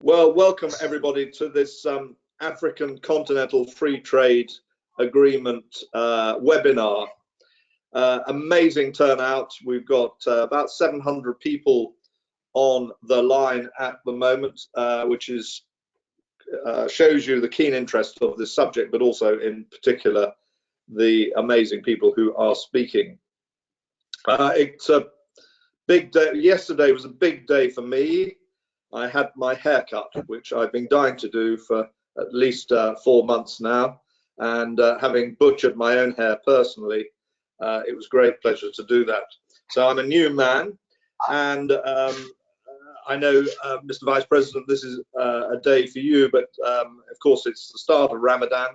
Well, welcome everybody to this African Continental Free Trade Agreement webinar. Amazing turnout. We've got about 700 people on the line at the moment, which is shows you the keen interest of this subject, but also in particular the amazing people who are speaking. It's a big day. Yesterday was a big day for me. I had my hair cut, which I've been dying to do for at least 4 months now, and having butchered my own hair personally, it was a great pleasure to do that. So I'm a new man, and I know, Mr. Vice President, this is a day for you, but of course it's the start of Ramadan,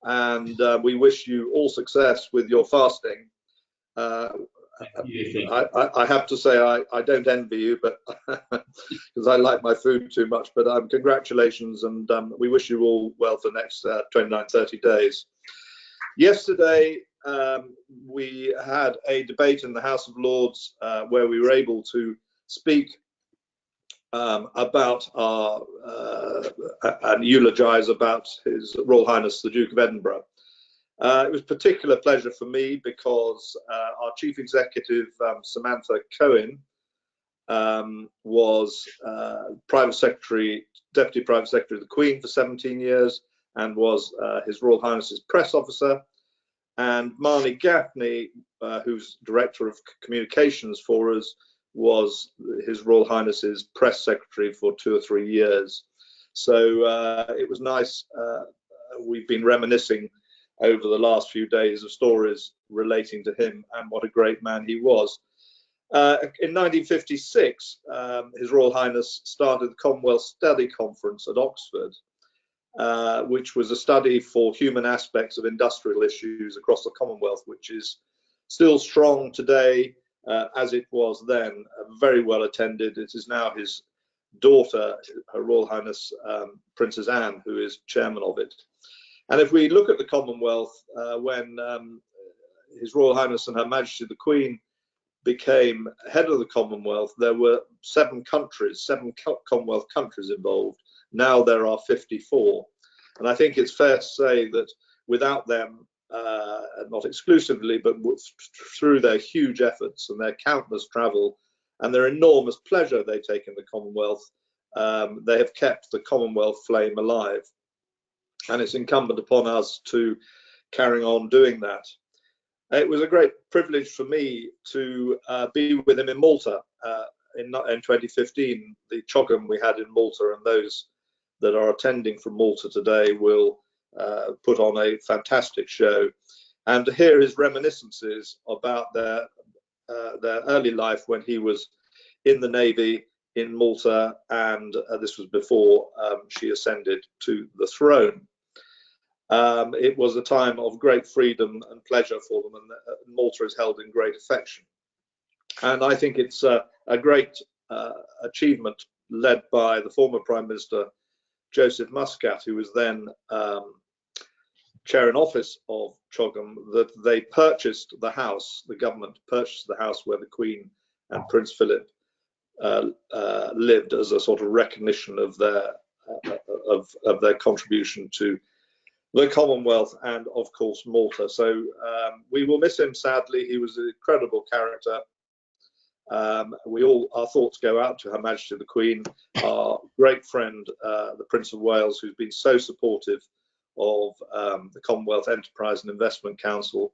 and we wish you all success with your fasting. I have to say I don't envy you, but because I like my food too much. But congratulations, and we wish you all well for the next 29-30 days. Yesterday we had a debate in the House of Lords where we were able to speak about our and eulogise about His Royal Highness the Duke of Edinburgh. It was a particular pleasure for me because our Chief Executive, Samantha Cohen, was Deputy Private Secretary of the Queen for 17 years and was His Royal Highness's press officer. And Marnie Gaffney, who's Director of Communications for us, was His Royal Highness's press secretary for 2 or 3 years. So it was nice. We've been reminiscing over the last few days of stories relating to him and what a great man he was. In 1956, His Royal Highness started the Commonwealth Study Conference at Oxford, which was a study for human aspects of industrial issues across the Commonwealth, which is still strong today as it was then, very well attended. It is now his daughter, Her Royal Highness Princess Anne, who is chairman of it. And if we look at the Commonwealth, when His Royal Highness and Her Majesty the Queen became head of the Commonwealth, there were 7 Commonwealth countries involved. Now there are 54. And I think it's fair to say that without them, not exclusively, but through their huge efforts and their countless travel and their enormous pleasure they take in the Commonwealth, they have kept the Commonwealth flame alive. And it's incumbent upon us to carry on doing that. It was a great privilege for me to be with him in Malta in 2015, the CWEIC we had in Malta, and those that are attending from Malta today will put on a fantastic show. And to hear his reminiscences about their early life when he was in the Navy in Malta, and this was before she ascended to the throne. It was a time of great freedom and pleasure for them, and Malta is held in great affection. And I think it's a great achievement led by the former Prime Minister Joseph Muscat, who was then chair in office of CWEIC, that they purchased the house, the government purchased the house where the Queen and Prince Philip lived, as a sort of recognition of their contribution to the Commonwealth and of course Malta. So we will miss him sadly. He was an incredible character. Our thoughts go out to Her Majesty the Queen, our great friend the Prince of Wales, who's been so supportive of the Commonwealth Enterprise and Investment Council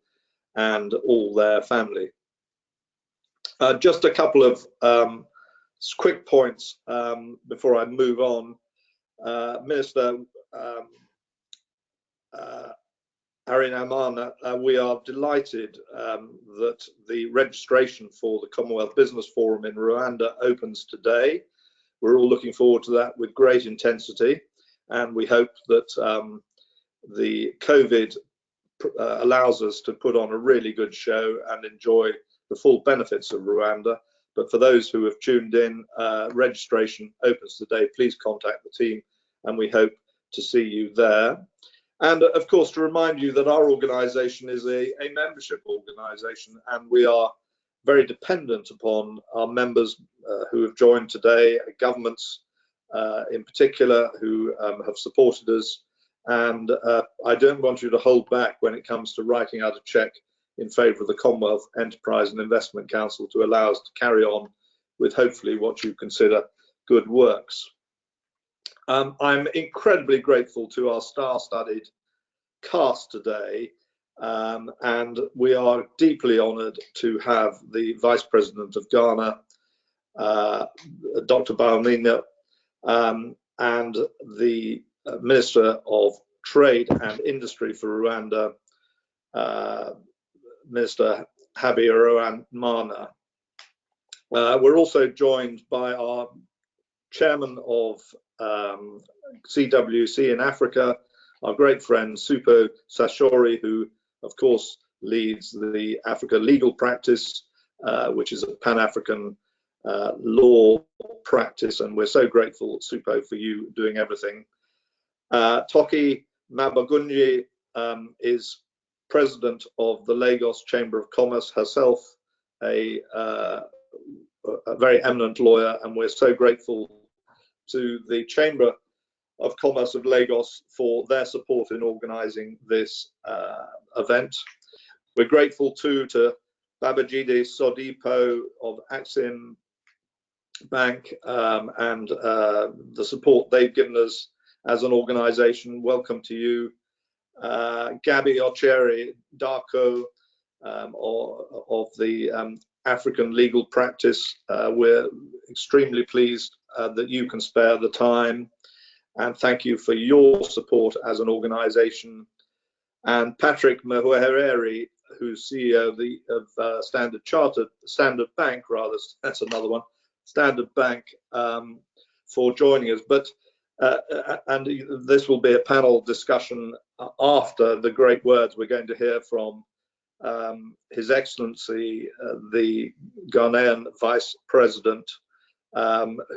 and all their family. Just a couple of quick points before I move on. Minister Arin Amana, we are delighted that the registration for the Commonwealth Business Forum in Rwanda opens today. We're all looking forward to that with great intensity, and we hope that the COVID allows us to put on a really good show and enjoy the full benefits of Rwanda. But for those who have tuned in, registration opens today. Please contact the team, and we hope to see you there. And of course, to remind you that our organisation is a membership organisation, and we are very dependent upon our members who have joined today, governments in particular, who have supported us. And I don't want you to hold back when it comes to writing out a cheque in favour of the Commonwealth Enterprise and Investment Council to allow us to carry on with hopefully what you consider good works. I'm incredibly grateful to our star-studded cast today, and we are deeply honoured to have the Vice President of Ghana, Dr. Baumina, and the Minister of Trade and Industry for Rwanda, Minister Habyarimana. We're also joined by our Chairman of CWEIC in Africa, our great friend Supo Sashori, who of course leads the Africa Legal Practice, which is a Pan-African law practice, and we're so grateful, Supo, for you doing everything. Toki Mabagunyi is President of the Lagos Chamber of Commerce, herself a very eminent lawyer, and we're so grateful to the Chamber of Commerce of Lagos for their support in organising this event. We're grateful too to Babajide Sodipo of Exim Bank and the support they've given us as an organisation. Welcome to you. Gabby Ocheri Darko of the African Legal Practice. We're extremely pleased that you can spare the time, and thank you for your support as an organisation. And Patrick Mahuereri, who's CEO of Standard Bank, rather, that's another one, Standard Bank, for joining us. But and this will be a panel discussion after the great words we're going to hear from His Excellency, the Ghanaian Vice President,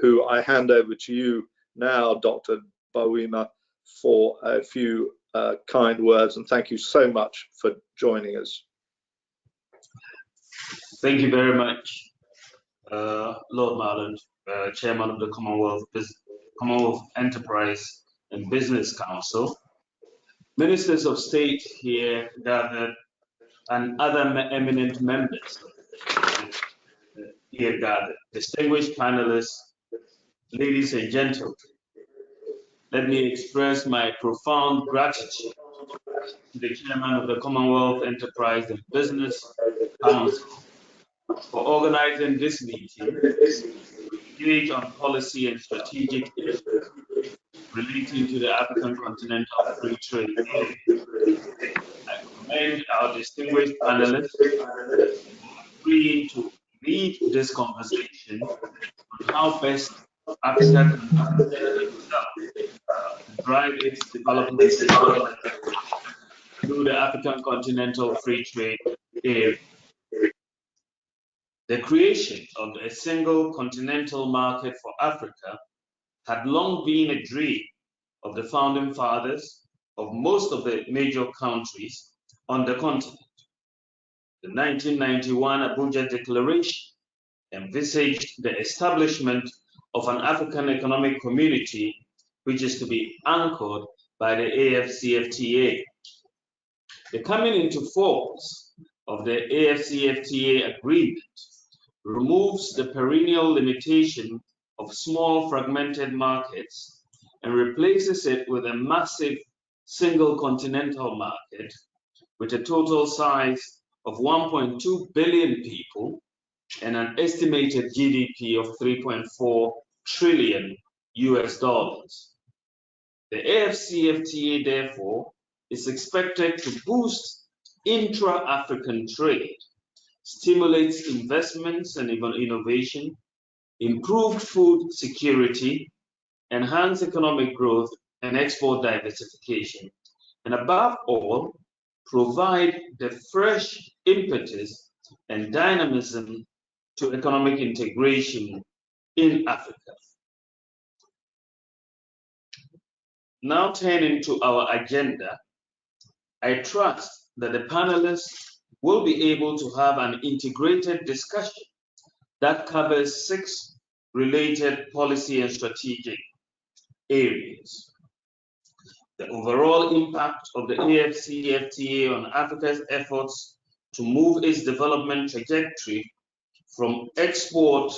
who I hand over to you now, Dr. Bawima, for a few kind words, and thank you so much for joining us. Thank you very much, Lord Marland, Chairman of the Commonwealth Enterprise and Business Council, Ministers of State here gathered, and other eminent members here gathered, distinguished panelists, ladies and gentlemen. Let me express my profound gratitude to the Chairman of the Commonwealth Enterprise and Business Council for organizing this meeting to engage on policy and strategic issues relating to the African Continental Free Trade Area. I commend our distinguished panelists for agreeing to lead this conversation on how best Africa can position itself to drive its development through the African Continental Free Trade Area. The creation of a single continental market for Africa had long been a dream of the founding fathers of most of the major countries on the continent. The 1991 Abuja Declaration envisaged the establishment of an African Economic Community, which is to be anchored by the AfCFTA. The coming into force of the AfCFTA agreement removes the perennial limitation of small fragmented markets and replaces it with a massive single continental market with a total size of 1.2 billion people and an estimated GDP of 3.4 trillion US dollars. The AfCFTA, therefore, is expected to boost intra-African trade, stimulates investments and innovation, improve food security, enhance economic growth and export diversification, and above all, provide the fresh impetus and dynamism to economic integration in Africa. Now turning to our agenda, I trust that the panelists will be able to have an integrated discussion that covers 6 related policy and strategic areas. The overall impact of the AfCFTA on Africa's efforts to move its development trajectory from export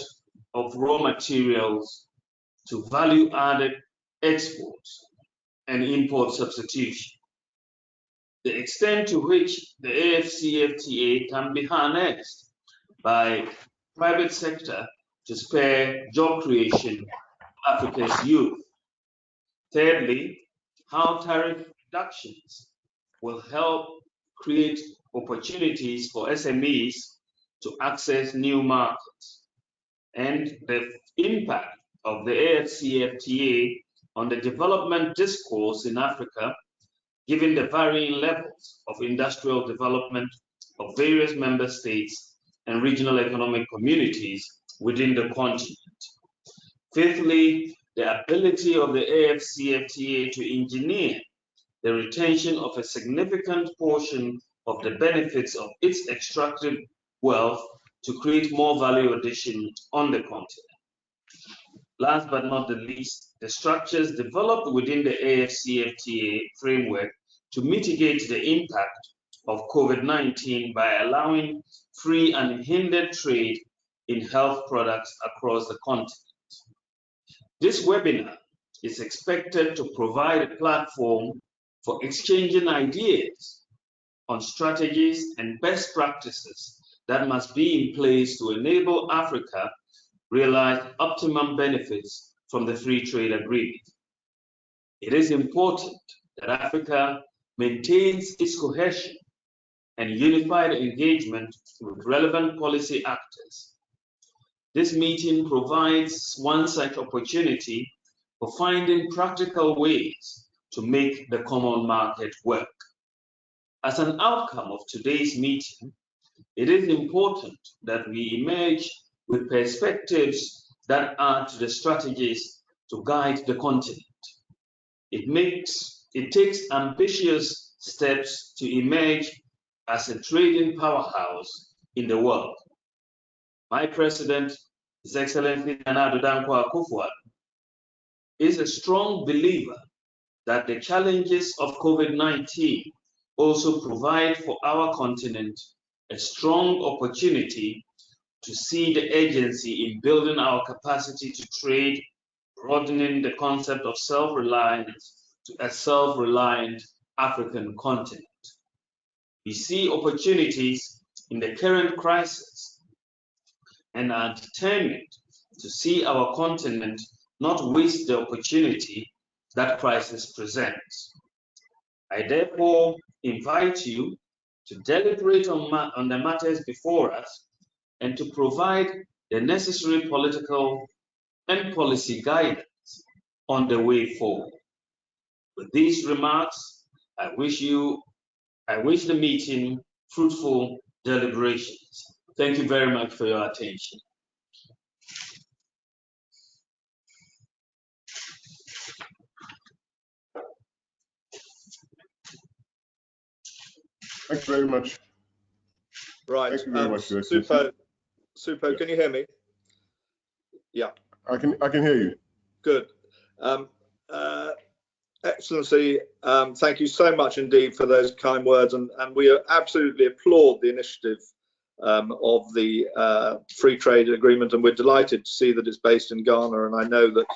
of raw materials to value-added exports and import substitution. The extent to which the AfCFTA can be harnessed by private sector to spur job creation for Africa's youth. Thirdly, how tariff reductions will help create opportunities for SMEs to access new markets, and the impact of the AfCFTA on the development discourse in Africa, given the varying levels of industrial development of various member states and regional economic communities within the continent. Fifthly, the ability of the AfCFTA to engineer the retention of a significant portion of the benefits of its extracted wealth to create more value addition on the continent. Last but not the least, the structures developed within the AfCFTA framework to mitigate the impact of COVID-19 by allowing free and hindered trade in health products across the continent. This webinar is expected to provide a platform for exchanging ideas on strategies and best practices that must be in place to enable Africa realize optimum benefits from the free trade agreement. It is important that Africa maintains its cohesion and unified engagement with relevant policy actors. This meeting provides one such opportunity for finding practical ways to make the common market work. As an outcome of today's meeting, it is important that we emerge with perspectives that add to the strategies to guide the continent. It takes ambitious steps to emerge as a trading powerhouse in the world. My president, His Excellency Nana Addo Dankwa Akufo-Addo, is a strong believer that the challenges of COVID-19 also provide for our continent a strong opportunity to see the agency in building our capacity to trade, broadening the concept of self-reliance to a self-reliant African continent. We see opportunities in the current crisis and are determined to see our continent not waste the opportunity that crisis presents. I therefore invite you to deliberate on the matters before us and to provide the necessary political and policy guidance on the way forward. With these remarks, I wish the meeting fruitful deliberations. Thank you very much for your attention. Thank you very much. Right. Thank you very much, Supo, can you hear me? Yeah. I can hear you. Good. Excellency, thank you so much indeed for those kind words, and we absolutely applaud the initiative of the free trade agreement, and we're delighted to see that it's based in Ghana, and I know that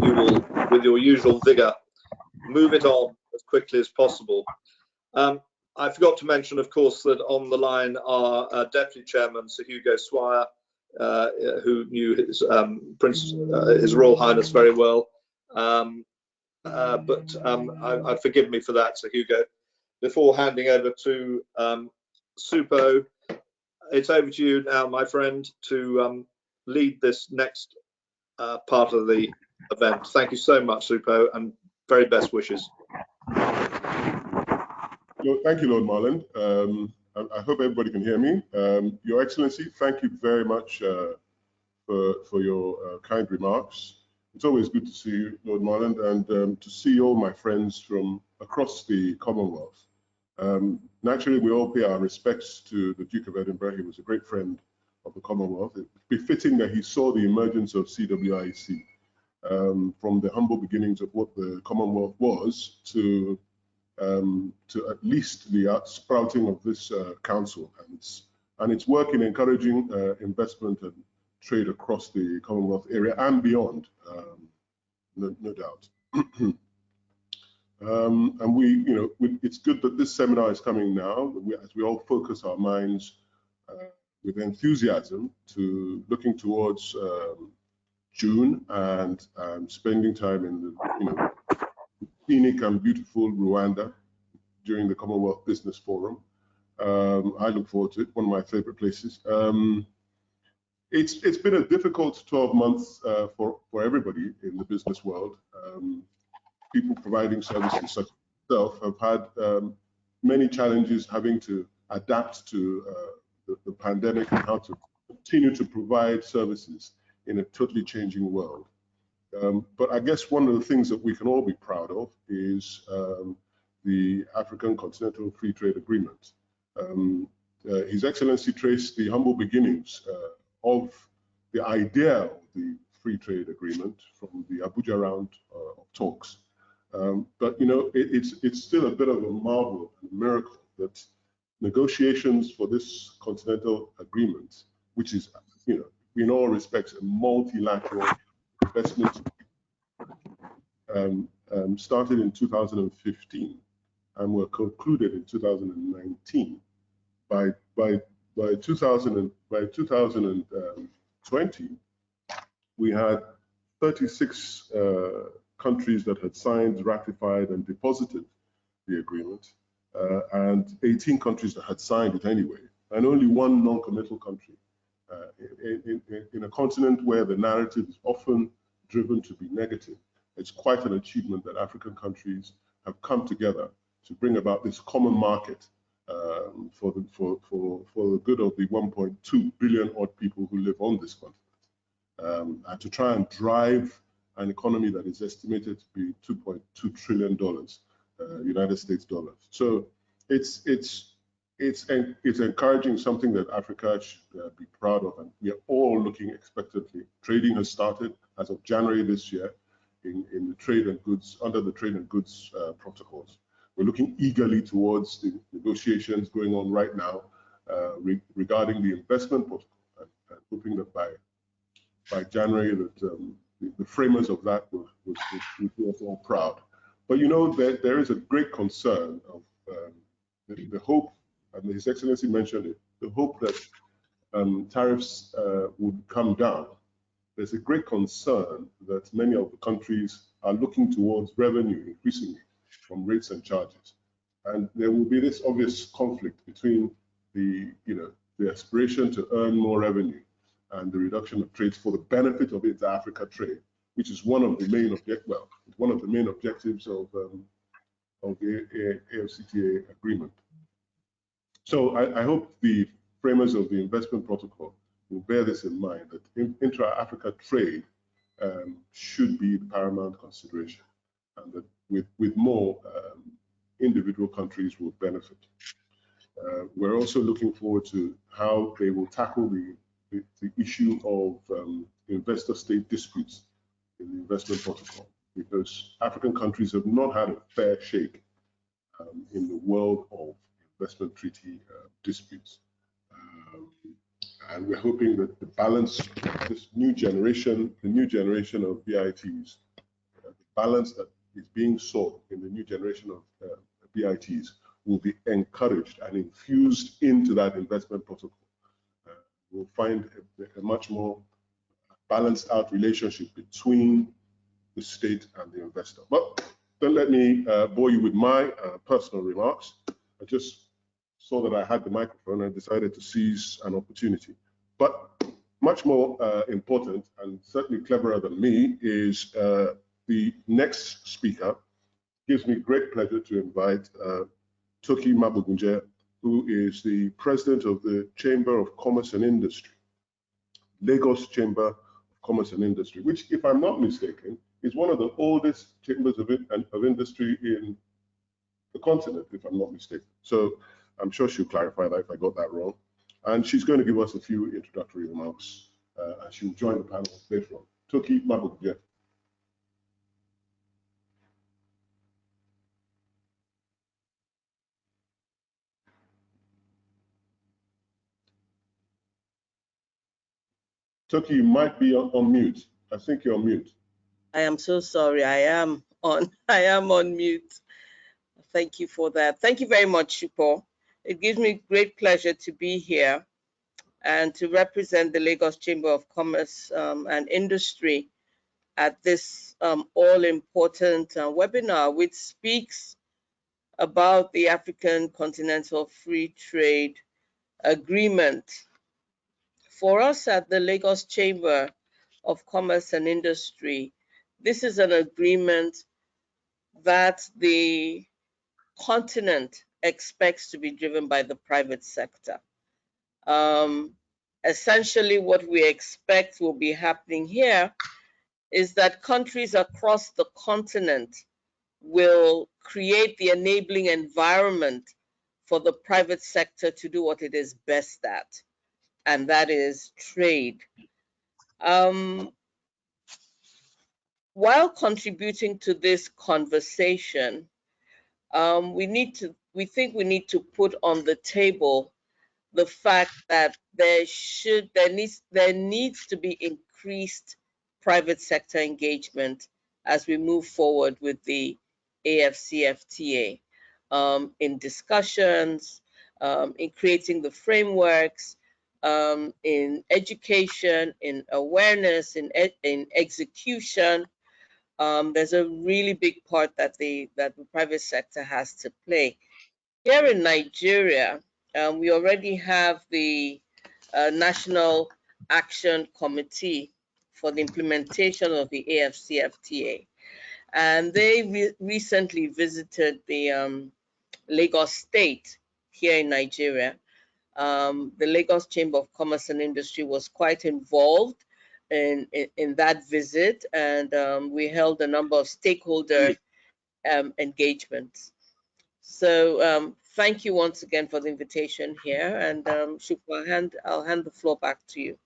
you will, with your usual vigor, move it on as quickly as possible. I forgot to mention, of course, that on the line are Deputy Chairman Sir Hugo Swire, who knew his Royal Highness very well. Forgive me for that, Sir Hugo. Before handing over to Supo, it's over to you now, my friend, to lead this next part of the event. Thank you so much, Supo, and very best wishes. Thank you, Lord Marland. I hope everybody can hear me. Your Excellency, thank you very much for your kind remarks. It's always good to see you, Lord Marland, and to see all my friends from across the Commonwealth. Naturally, we all pay our respects to the Duke of Edinburgh. He was a great friend of the Commonwealth. It's befitting that he saw the emergence of CWEIC from the humble beginnings of what the Commonwealth was to at least the sprouting of this council and its work in encouraging investment and trade across the Commonwealth area and beyond, no doubt. And it's good that this seminar is coming now, as we all focus our minds with enthusiasm to looking towards June and spending time in the scenic and beautiful Rwanda during the Commonwealth Business Forum. I look forward to it, one of my favorite places. It's been a difficult 12 months for everybody in the business world. People providing services such as myself have had many challenges having to adapt to the pandemic and how to continue to provide services in a totally changing world. But I guess one of the things that we can all be proud of is the African Continental Free Trade Agreement. His Excellency traced the humble beginnings of the idea of the Free Trade Agreement from the Abuja round of talks. But it's still a bit of a marvel, a miracle that negotiations for this Continental Agreement, which is, in all respects, a multilateral investment, started in 2015 and were concluded in 2019. By 2020, we had 36 countries that had signed, ratified, and deposited the agreement, and 18 countries that had signed it anyway, and only one non-committal country. In a continent where the narrative is often driven to be negative, it's quite an achievement that African countries have come together to bring about this common market for the good of the 1.2 billion odd people who live on this continent, and to try and drive an economy that is estimated to be $2.2 trillion United States dollars. So it's encouraging, something that Africa should be proud of, and we are all looking expectantly. Trading has started as of January this year in the trade and goods, under the trade and goods protocols. We're looking eagerly towards the negotiations going on right now regarding the investment protocol, and hoping that by January that the framers of that will be us all proud. But there is a great concern of the hope, and His Excellency mentioned it, the hope that tariffs would come down. There's a great concern that many of the countries are looking towards revenue increasingly from rates and charges. And there will be this obvious conflict between the aspiration to earn more revenue and the reduction of trades for the benefit of inter-Africa trade, which is one of the main objectives of the AfCFTA agreement. So I hope the framers of the investment protocol will bear this in mind, that intra-Africa trade should be the paramount consideration, and that with more, individual countries will benefit. We're also looking forward to how they will tackle the issue of investor-state disputes in the investment protocol, because African countries have not had a fair shake in the world of investment treaty disputes. And we're hoping that the balance, this new generation, the new generation of BITs, the balance that is being sought in the new generation of BITs will be encouraged and infused into that investment protocol. We'll find a much more balanced out relationship between the state and the investor. But don't let me bore you with my personal remarks. I just saw that I had the microphone and decided to seize an opportunity. But much more important, and certainly cleverer than me, is the next speaker. It gives me great pleasure to invite Toki Mabugunje, who is the president of the Chamber of Commerce and Industry, Lagos Chamber of Commerce and Industry, which, if I'm not mistaken, is one of the oldest chambers of industry in the continent, if I'm not mistaken. So I'm sure she'll clarify that if I got that wrong. And she's going to give us a few introductory remarks, and she'll join the panel later on. Toki Mabugunje. Toki, you might be on mute. I think you're on mute. I am so sorry. I am on mute. Thank you for that. Thank you very much, Shupo. It gives me great pleasure to be here and to represent the Lagos Chamber of Commerce and Industry at this all-important webinar, which speaks about the African Continental Free Trade Agreement. For us at the Lagos Chamber of Commerce and Industry, this is an agreement that the continent expects to be driven by the private sector. Essentially, what we expect will be happening here is that countries across the continent will create the enabling environment for the private sector to do what it is best at, and that is trade. While contributing to this conversation, we think we need to put on the table the fact that there needs to be increased private sector engagement as we move forward with the AfCFTA, in discussions, in creating the frameworks, in education, in awareness, in execution. There's a really big part that the private sector has to play. Here in Nigeria, we already have the National Action Committee for the implementation of the AfCFTA, and they recently visited the Lagos State here in Nigeria. The Lagos Chamber of Commerce and Industry was quite involved in that visit, and we held a number of stakeholder engagements. So thank you once again for the invitation here, and Shukwa, I'll hand the floor back to you.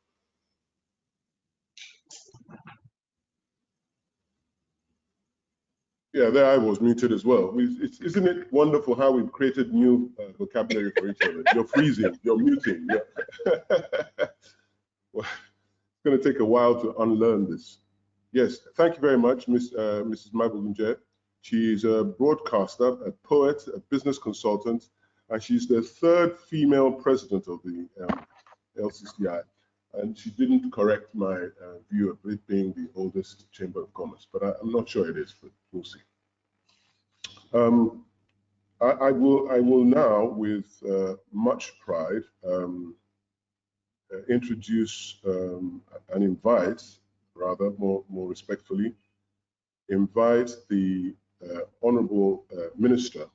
Yeah, there I was muted as well. Isn't it wonderful how we've created new vocabulary for each other? You're freezing, you're muting. Well, it's going to take a while to unlearn this. Yes, thank you very much, Mrs. Mabulunje. She's a broadcaster, a poet, a business consultant, and she's the third female president of the LCCI. And she didn't correct my view of it being the oldest chamber of commerce, but I'm not sure it is, but we'll see. I will now, with much pride, introduce and invite, rather more respectfully, invite the Honorable Minister,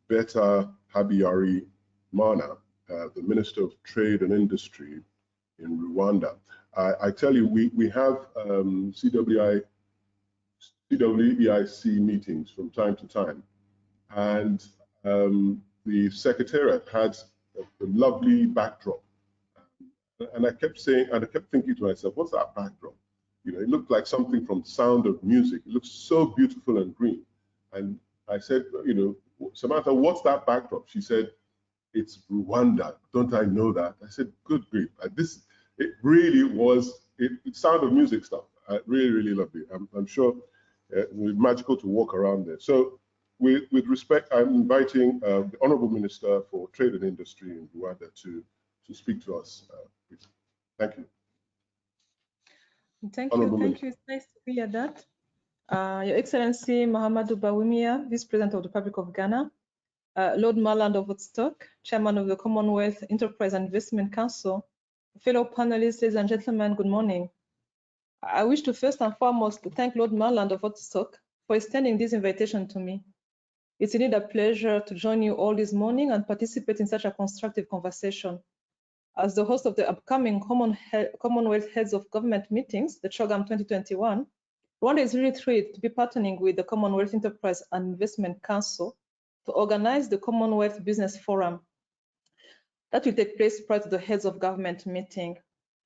Betta Habiyari Mana, the Minister of Trade and Industry in Rwanda. I tell you, we have CWEIC meetings from time to time, and the Secretariat had a lovely backdrop, and I kept thinking to myself, what's that backdrop? You know, it looked like something from Sound of Music. It looks so beautiful and green. And I said, you know, Samantha, what's that backdrop? She said, it's Rwanda. Don't I know that? I said, good grief. It really was, it's Sound of Music stuff. I really, really loved it. I'm sure it was magical to walk around there. So with respect, I'm inviting the Honorable Minister for Trade and Industry in Rwanda to speak to us. Thank you. Thank you. Thank you. It's nice to hear that. Your Excellency Muhammadu Bawumia, Vice President of the Republic of Ghana, Lord Marland of Woodstock, Chairman of the Commonwealth Enterprise and Investment Council, fellow panelists, ladies and gentlemen, good morning. I wish to first and foremost thank Lord Marland of Woodstock for extending this invitation to me. It's indeed a pleasure to join you all this morning and participate in such a constructive conversation. As the host of the upcoming Commonwealth Heads of Government meetings, the CHOGM 2021, Rwanda is really thrilled to be partnering with the Commonwealth Enterprise and Investment Council to organize the Commonwealth Business Forum that will take place prior to the Heads of Government meeting.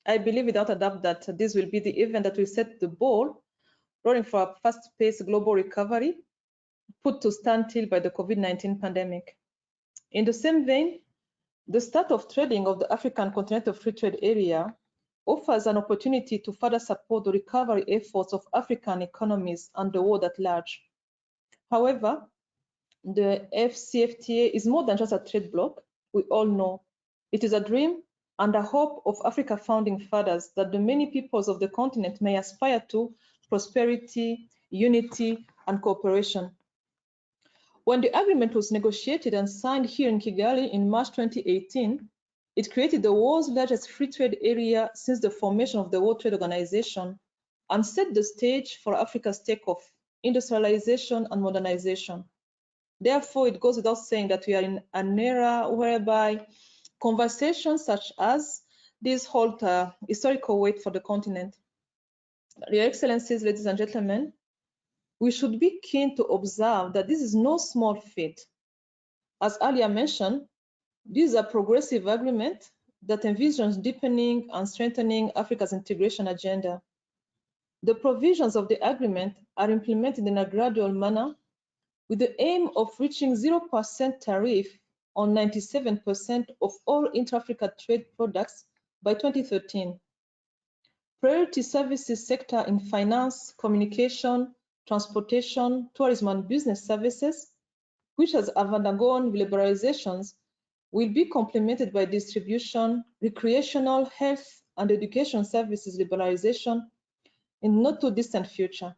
I believe without a doubt that this will be the event that will set the ball rolling for a fast-paced global recovery put to standstill by the COVID-19 pandemic. In the same vein, the start of trading of the African Continental Free Trade Area offers an opportunity to further support the recovery efforts of African economies and the world at large. However, the AfCFTA is more than just a trade bloc. We all know it is a dream and a hope of Africa founding fathers that the many peoples of the continent may aspire to prosperity, unity, and cooperation. When the agreement was negotiated and signed here in Kigali in March 2018, it created the world's largest free trade area since the formation of the World Trade Organization and set the stage for Africa's takeoff, industrialization, and modernization. Therefore, it goes without saying that we are in an era whereby conversations such as this hold historical weight for the continent. Your Excellencies, ladies and gentlemen, we should be keen to observe that this is no small feat. As earlier mentioned, this is a progressive agreement that envisions deepening and strengthening Africa's integration agenda. The provisions of the agreement are implemented in a gradual manner with the aim of reaching 0% tariff on 97% of all intra-Africa trade products by 2013. Priority services sector in finance, communication, transportation, tourism, and business services, which has undergone liberalizations, will be complemented by distribution, recreational, health, and education services liberalization in not too distant future.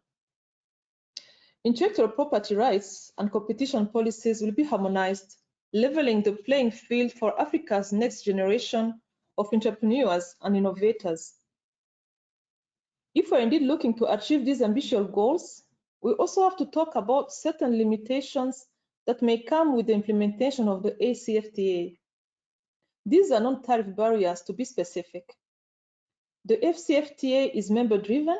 Intellectual property rights and competition policies will be harmonized, leveling the playing field for Africa's next generation of entrepreneurs and innovators. If we're indeed looking to achieve these ambitious goals, we also have to talk about certain limitations that may come with the implementation of the AfCFTA. These are non-tariff barriers, to be specific. The AfCFTA is member-driven,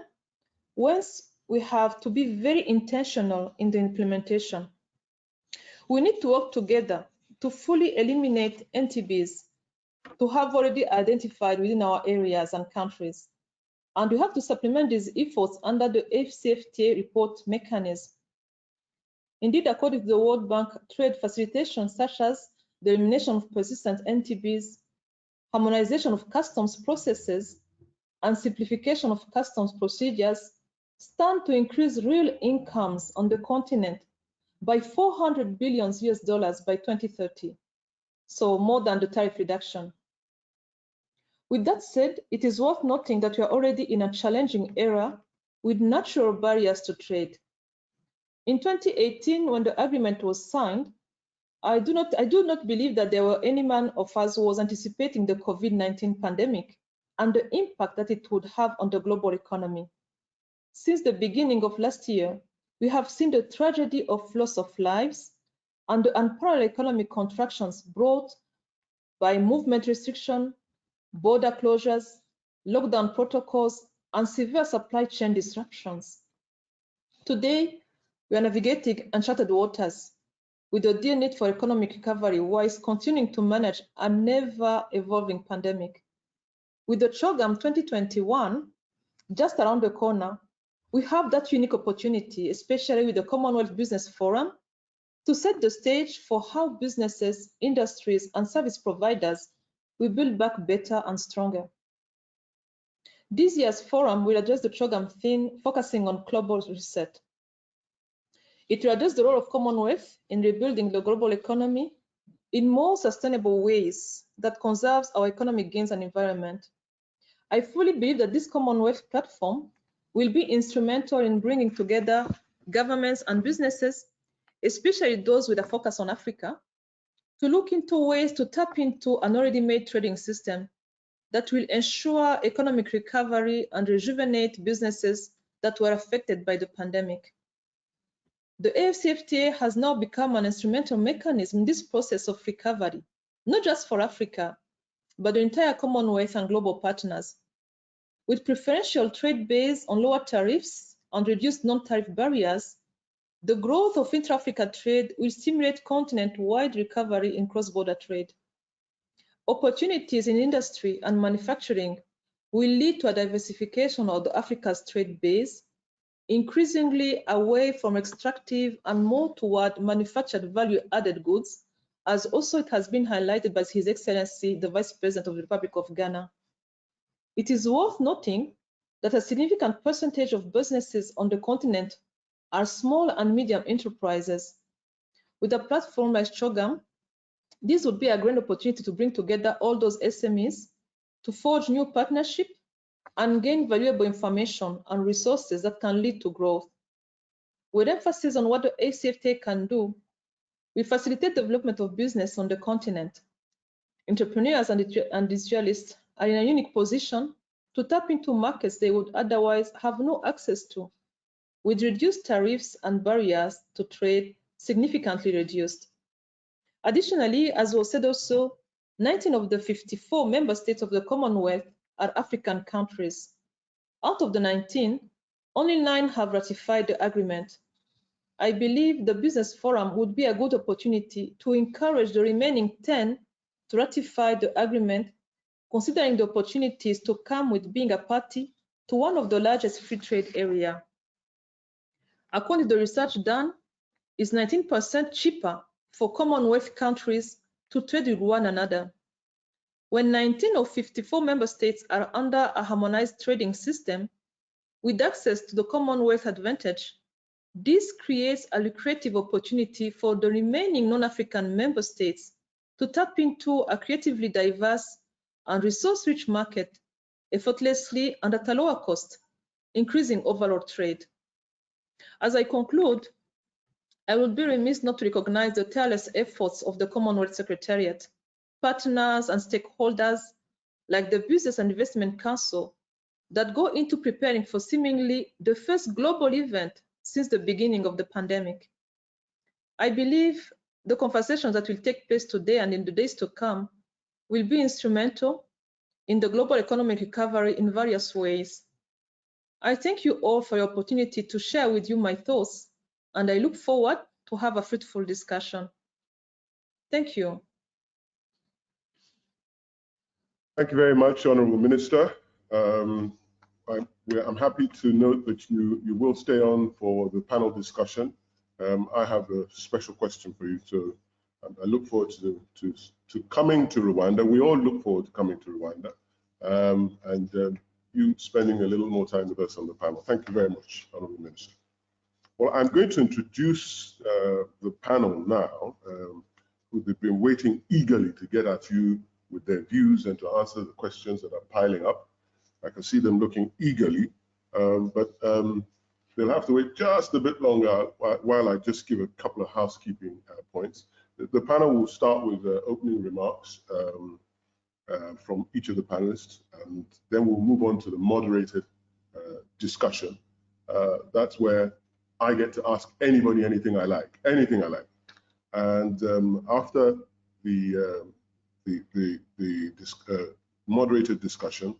whence we have to be very intentional in the implementation. We need to work together to fully eliminate NTBs to have already identified within our areas and countries. And we have to supplement these efforts under the AfCFTA report mechanism. Indeed, according to the World Bank, trade facilitation such as the elimination of persistent NTBs, harmonization of customs processes, and simplification of customs procedures stand to increase real incomes on the continent by $400 billion by 2030, so more than the tariff reduction. With that said, it is worth noting that we are already in a challenging era with natural barriers to trade. In 2018, when the agreement was signed, I do not believe that there were any man of us who was anticipating the COVID-19 pandemic and the impact that it would have on the global economy. Since the beginning of last year, we have seen the tragedy of loss of lives and the unparalleled economic contractions brought by movement restriction, border closures, lockdown protocols, and severe supply chain disruptions. Today, we are navigating uncharted waters with the dear need for economic recovery whilst continuing to manage a never-evolving pandemic. With the CHOGM 2021 just around the corner, we have that unique opportunity, especially with the Commonwealth Business Forum, to set the stage for how businesses, industries, and service providers will build back better and stronger. This year's forum will address the CHOGM theme focusing on global reset. It will address the role of Commonwealth in rebuilding the global economy in more sustainable ways that conserves our economic gains and environment. I fully believe that this Commonwealth platform will be instrumental in bringing together governments and businesses, especially those with a focus on Africa, to look into ways to tap into an already made trading system that will ensure economic recovery and rejuvenate businesses that were affected by the pandemic. The AfCFTA has now become an instrumental mechanism in this process of recovery, not just for Africa, but the entire Commonwealth and global partners. With preferential trade based on lower tariffs and reduced non-tariff barriers, the growth of intra-Africa trade will stimulate continent-wide recovery in cross-border trade. Opportunities in industry and manufacturing will lead to a diversification of Africa's trade base, increasingly away from extractive and more toward manufactured value-added goods, as also it has been highlighted by His Excellency, the Vice President of the Republic of Ghana. It is worth noting that a significant percentage of businesses on the continent are small and medium enterprises. With a platform like Chogam, this would be a great opportunity to bring together all those SMEs to forge new partnerships and gain valuable information and resources that can lead to growth. With emphasis on what the AfCFTA can do, we facilitate development of business on the continent. Entrepreneurs and industrialists are in a unique position to tap into markets they would otherwise have no access to, with reduced tariffs and barriers to trade significantly reduced. Additionally, as was said also, 19 of the 54 member states of the Commonwealth are African countries. Out of the 19, only 9 have ratified the agreement. I believe the Business Forum would be a good opportunity to encourage the remaining 10 to ratify the agreement, considering the opportunities to come with being a party to one of the largest free trade areas. According to the research done, it's 19% cheaper for Commonwealth countries to trade with one another. When 19 of 54 member states are under a harmonized trading system, with access to the Commonwealth advantage, this creates a lucrative opportunity for the remaining non-African member states to tap into a creatively diverse and resource-rich market effortlessly and at a lower cost, increasing overall trade. As I conclude, I would be remiss not to recognize the tireless efforts of the Commonwealth Secretariat, partners and stakeholders like the Business and Investment Council that go into preparing for seemingly the first global event since the beginning of the pandemic. I believe the conversations that will take place today and in the days to come will be instrumental in the global economic recovery in various ways. I thank you all for your opportunity to share with you my thoughts, and I look forward to have a fruitful discussion. Thank you. Thank you very much, Honourable Minister. I'm happy to note that you will stay on for the panel discussion. I have a special question for you, so I look forward to coming to Rwanda. We all look forward to coming to Rwanda, and you spending a little more time with us on the panel. Thank you very much, Honourable Minister. Well, I'm going to introduce the panel now, who've been waiting eagerly to get at you with their views and to answer the questions that are piling up. I can see them looking eagerly, but they'll have to wait just a bit longer while I just give a couple of housekeeping points. The panel will start with opening remarks from each of the panelists, and then we'll move on to the moderated discussion. That's where I get to ask anybody anything I like, And after the moderated discussion,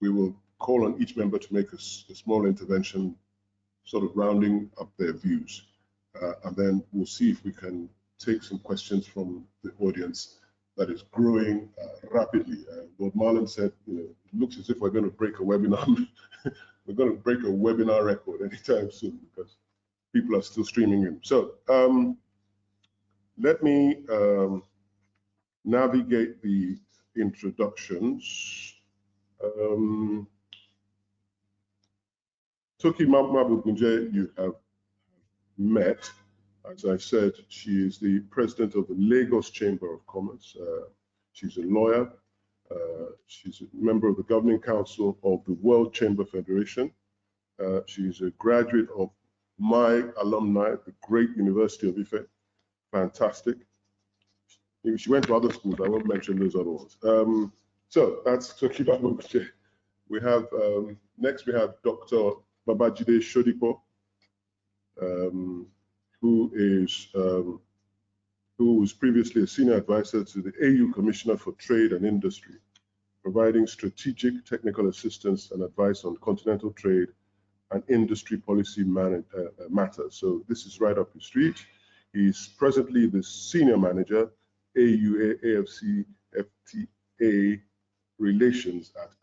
we will call on each member to make a small intervention, sort of rounding up their views. And then we'll see if we can take some questions from the audience that is growing rapidly. Lord Marlon said, it looks as if we're going to break a webinar. We're going to break a webinar record anytime soon because people are still streaming in. So let me navigate the introductions. Toki Mabukunje, you have met. As I said, she is the president of the Lagos Chamber of Commerce. She's a lawyer. She's a member of the governing council of the World Chamber Federation. She's a graduate of my alumni at the great University of Ife. Fantastic. She went to other schools. I won't mention those other ones. So that's Toki Mabukunje. We have next we have Dr. Babajide Shodipo, who was previously a senior advisor to the AU Commissioner for Trade and Industry, providing strategic technical assistance and advice on continental trade and industry policy matters. So this is right up his street. He's presently the senior manager, AfCFTA relations at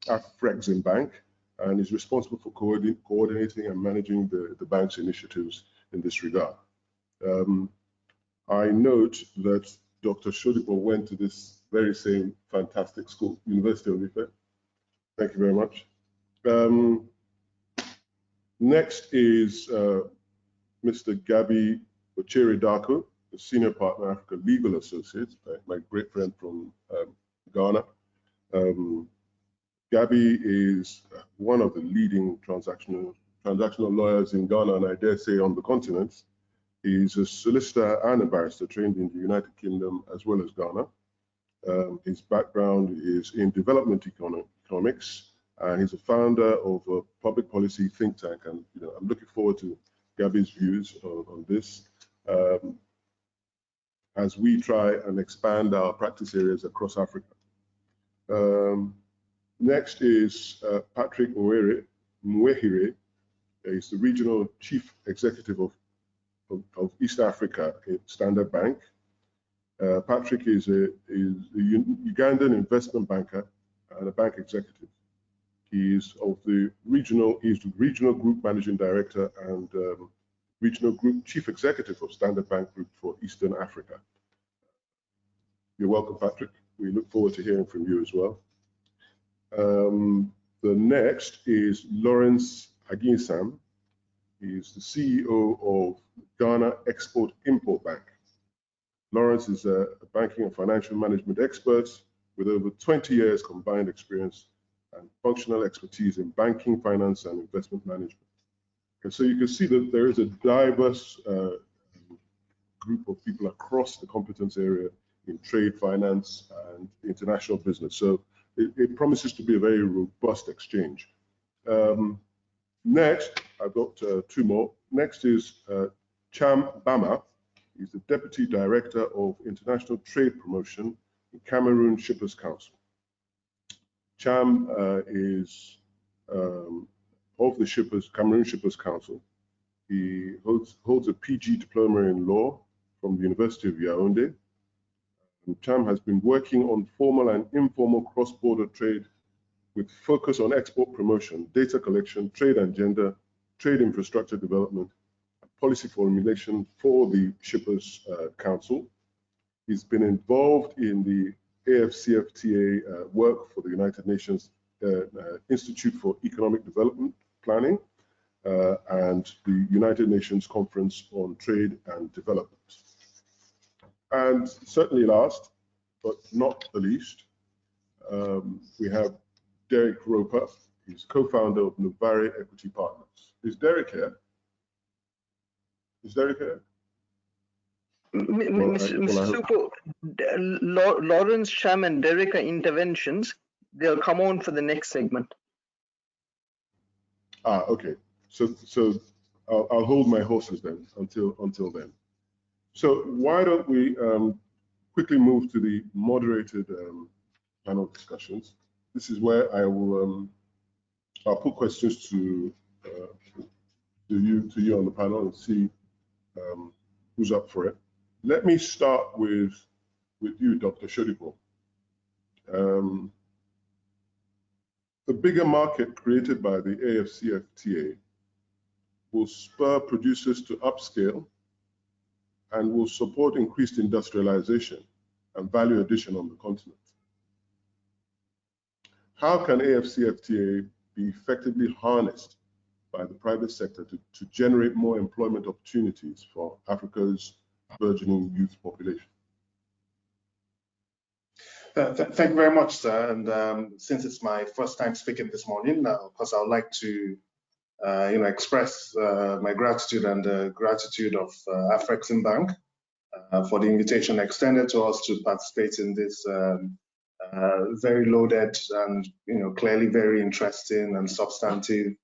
Afrexim Bank, and is responsible for coordinating and managing the bank's initiatives in this regard. I note that Dr. Shodipo went to this very same fantastic school, University of Ife. Thank you very much. Next is Mr. Gabi Ochere-Darko, the Senior Partner, Africa Legal Associate, my great friend from Ghana. Gabi is one of the leading transactional lawyers in Ghana, and I dare say on the continent. He's a solicitor and a barrister trained in the United Kingdom as well as Ghana. His background is in development economics, and he's a founder of a public policy think tank. And I'm looking forward to Gabi's views on this as we try and expand our practice areas across Africa. Next is Patrick Mwehire. He's the Regional Chief Executive of East Africa at Standard Bank. Patrick is a Ugandan investment banker and a bank executive. He's the regional group managing director and regional group chief executive of Standard Bank Group for Eastern Africa. You're welcome, Patrick. We look forward to hearing from you as well. The next is Lawrence Aginsam. He's the CEO of Ghana Export-Import Bank. Lawrence is a banking and financial management expert with over 20 years combined experience and functional expertise in banking, finance, and investment management. And so you can see that there is a diverse group of people across the competence area in trade, finance, and international business. So it promises to be a very robust exchange. Next, I've got two more. Next is Cham Bama. He's the Deputy Director of International Trade Promotion in Cameroon Shippers Council. Cham is of the Cameroon Shippers Council. He holds a PG diploma in law from the University of Yaoundé. And Cham has been working on formal and informal cross-border trade with focus on export promotion, data collection, trade and gender, trade infrastructure development, and policy formulation for the Shippers Council. He's been involved in the AfCFTA work for the United Nations Institute for Economic Development Planning and the United Nations Conference on Trade and Development. And certainly last, but not the least, we have Derek Roper. He's co-founder of Novare Equity Partners. Is Derek here? Is Derek here? Mr. Supo, Lawrence, Cham, and Derek are interventions. They'll come on for the next segment. Ah, okay. So I'll hold my horses then until then. So why don't we quickly move to the moderated panel discussions. This is where I will I'll put questions to you on the panel and see who's up for it. Let me start with you, Dr. Shodipo. The bigger market created by the AfCFTA will spur producers to upscale and will support increased industrialization and value addition on the continent. How can AfCFTA be effectively harnessed by the private sector to generate more employment opportunities for Africa's burgeoning youth population? Thank you very much, sir. And since it's my first time speaking this morning, of course, I would like to express my gratitude and the gratitude of AfCFTA for the invitation extended to us to participate in this very loaded and clearly very interesting and substantive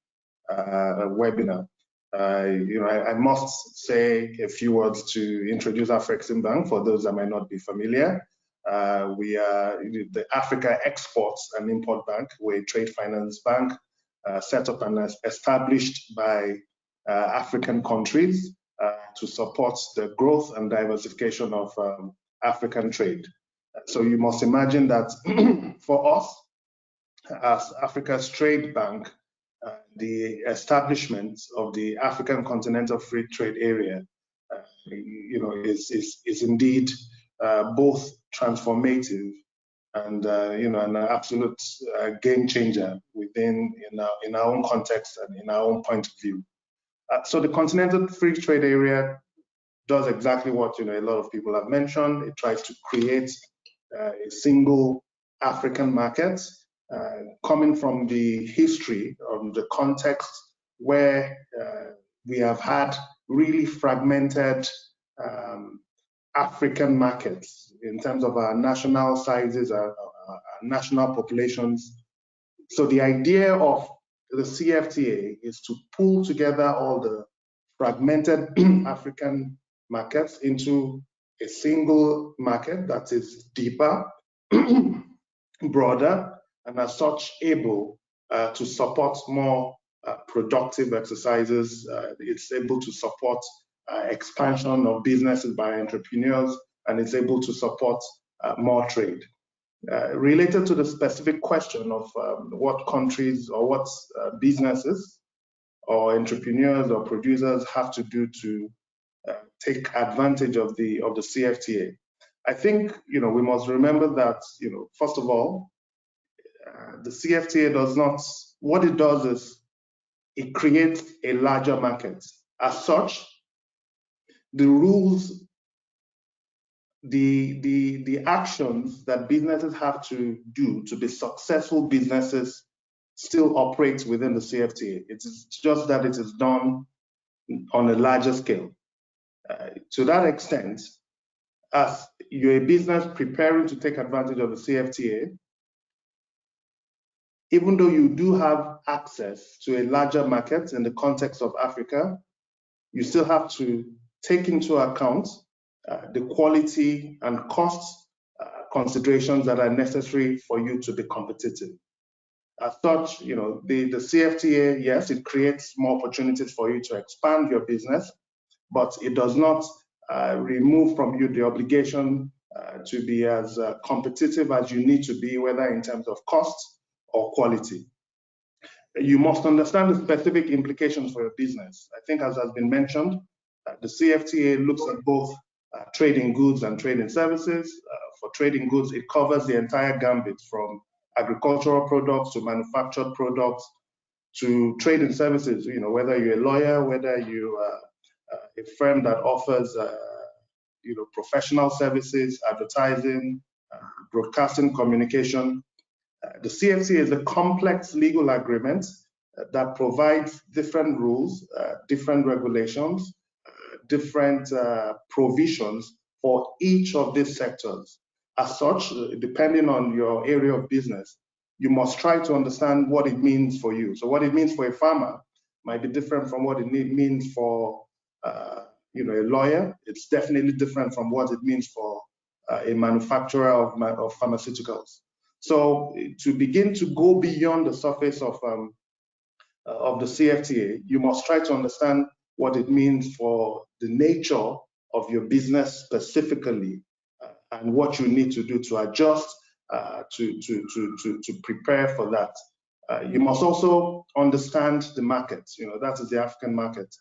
webinar. I must say a few words to introduce AfCFTA for those that might not be familiar. We are the Africa Exports and Import Bank. We're a trade finance bank set up and established by African countries to support the growth and diversification of African trade. So you must imagine that for us, as Africa's trade bank, the establishment of the African Continental Free Trade Area, is indeed both transformative and an absolute game changer in our own context and in our own point of view. So the Continental Free Trade Area does exactly what a lot of people have mentioned. It tries to create a single African market, coming from the history of the context where we have had really fragmented African markets in terms of our national sizes, our national populations. So the idea of the CFTA is to pull together all the fragmented African markets into a single market that is deeper, broader, and as such able to support more productive exercises. It's able to support expansion of businesses by entrepreneurs, and it's able to support more trade. Related to the specific question of what countries or what businesses or entrepreneurs or producers have to do to take advantage of the CFTA, I think we must remember that first of all, the CFTA does not. What it does is it creates a larger market. As such, the rules, the actions that businesses have to do to be successful businesses still operates within the CFTA. It's just that it is done on a larger scale. To that extent, as you're a business preparing to take advantage of the CFTA, even though you do have access to a larger market in the context of Africa, you still have to take into account the quality and cost considerations that are necessary for you to be competitive. As such, the CFTA, yes, it creates more opportunities for you to expand your business, but it does not remove from you the obligation to be as competitive as you need to be, whether in terms of cost or quality. You must understand the specific implications for your business. I think, as has been mentioned, the CFTA looks at both trade in goods and trade in services. For trade in goods, it covers the entire gambit from agricultural products to manufactured products to trade in services. Whether you're a lawyer, whether you are a firm that offers professional services, advertising, broadcasting, communication. The CFTA is a complex legal agreement that provides different rules, different regulations, different provisions for each of these sectors. As such, depending on your area of business, you must try to understand what it means for you. So what it means for a farmer might be different from what it means for a lawyer. It's definitely different from what it means for a manufacturer of pharmaceuticals. So to begin to go beyond the surface of the CFTA, you must try to understand what it means for the nature of your business specifically, and what you need to do to adjust to prepare for that. You must also understand the market. That is the African market.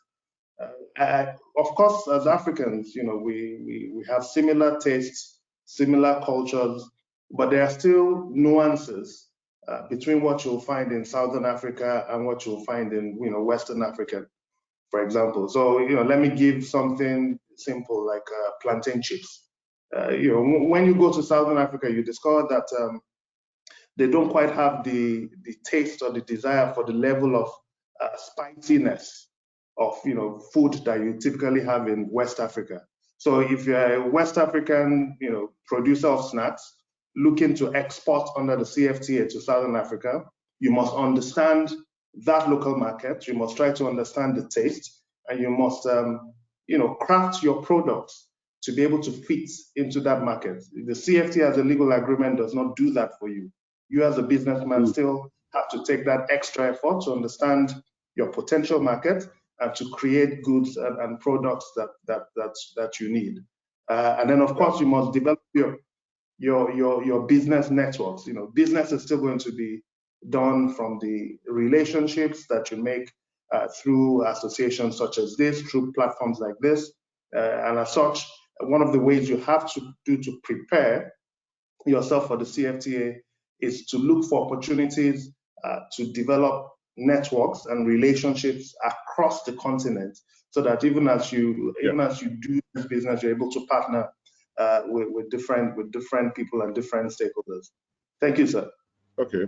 Of course, as Africans, we have similar tastes, similar cultures, but there are still nuances between what you'll find in Southern Africa and what you'll find in Western Africa, for example. So let me give something simple like plantain chips. When you go to Southern Africa, you discover that they don't quite have the taste or the desire for the level of spiciness of food that you typically have in West Africa. So if you're a West African producer of snacks looking to export under the CFTA to Southern Africa, you must understand that local market. You must try to understand the taste, and you must craft your products to be able to fit into that market. The CFTA as a legal agreement does not do that for you. You as a businessman still have to take that extra effort to understand your potential market and to create goods and products that you need. And then, of course, you must develop your business networks. Business is still going to be done from the relationships that you make through associations such as this, through platforms like this. And as such, one of the ways you have to do to prepare yourself for the CFTA is to look for opportunities to develop networks and relationships across the continent, so that even as you do this business, you're able to partner with different people and different stakeholders. Thank you, sir. Okay.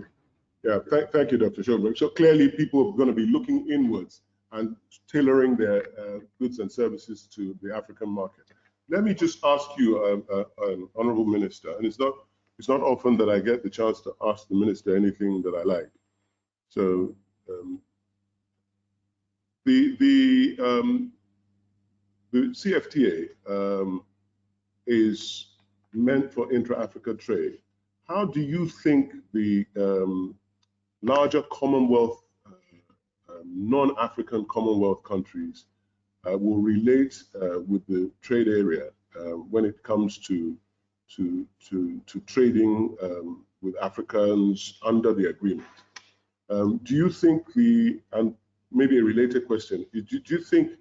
Yeah, thank you, Dr. Schoenberg. So clearly people are going to be looking inwards and tailoring their goods and services to the African market. Let me just ask you, Honorable Minister, and it's not often that I get the chance to ask the Minister anything that I like. So the CFTA is meant for intra-Africa trade. How do you think the larger Commonwealth, non-African Commonwealth countries will relate with the trade area when it comes to trading with Africans under the agreement? Do you think and maybe a related question, do you think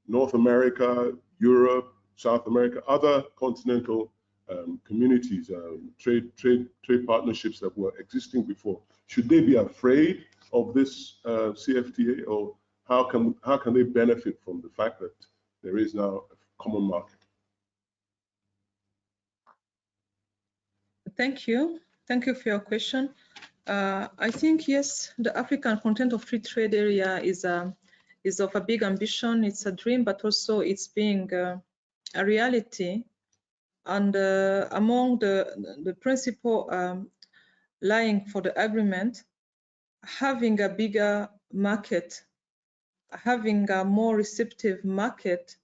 North America, Europe, South America, other continental communities, trade partnerships that were existing before, should they be afraid of this CFTA, or how can they benefit from the fact that there is now a common market? Thank you for your question. I think yes, the African Continental Free Trade Area is of a big ambition. It's a dream, but also it's being a reality. And among the principle lying for the agreement, having a bigger market, having a more receptive market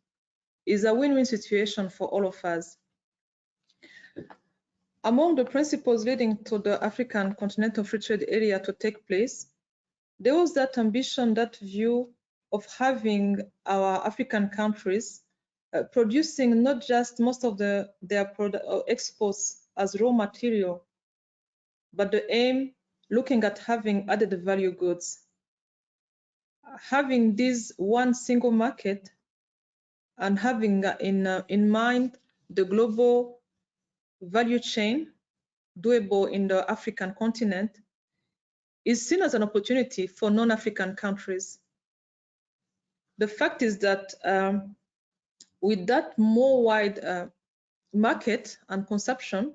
is a win-win situation for all of us. Among the principles leading to the African Continental Free Trade Area to take place, there was that ambition, that view of having our African countries producing not just most of their exports as raw material, but the aim looking at having added value goods. Having this one single market and having in mind the global value chain doable in the African continent is seen as an opportunity for non-African countries. The fact is that with that more wide market and consumption,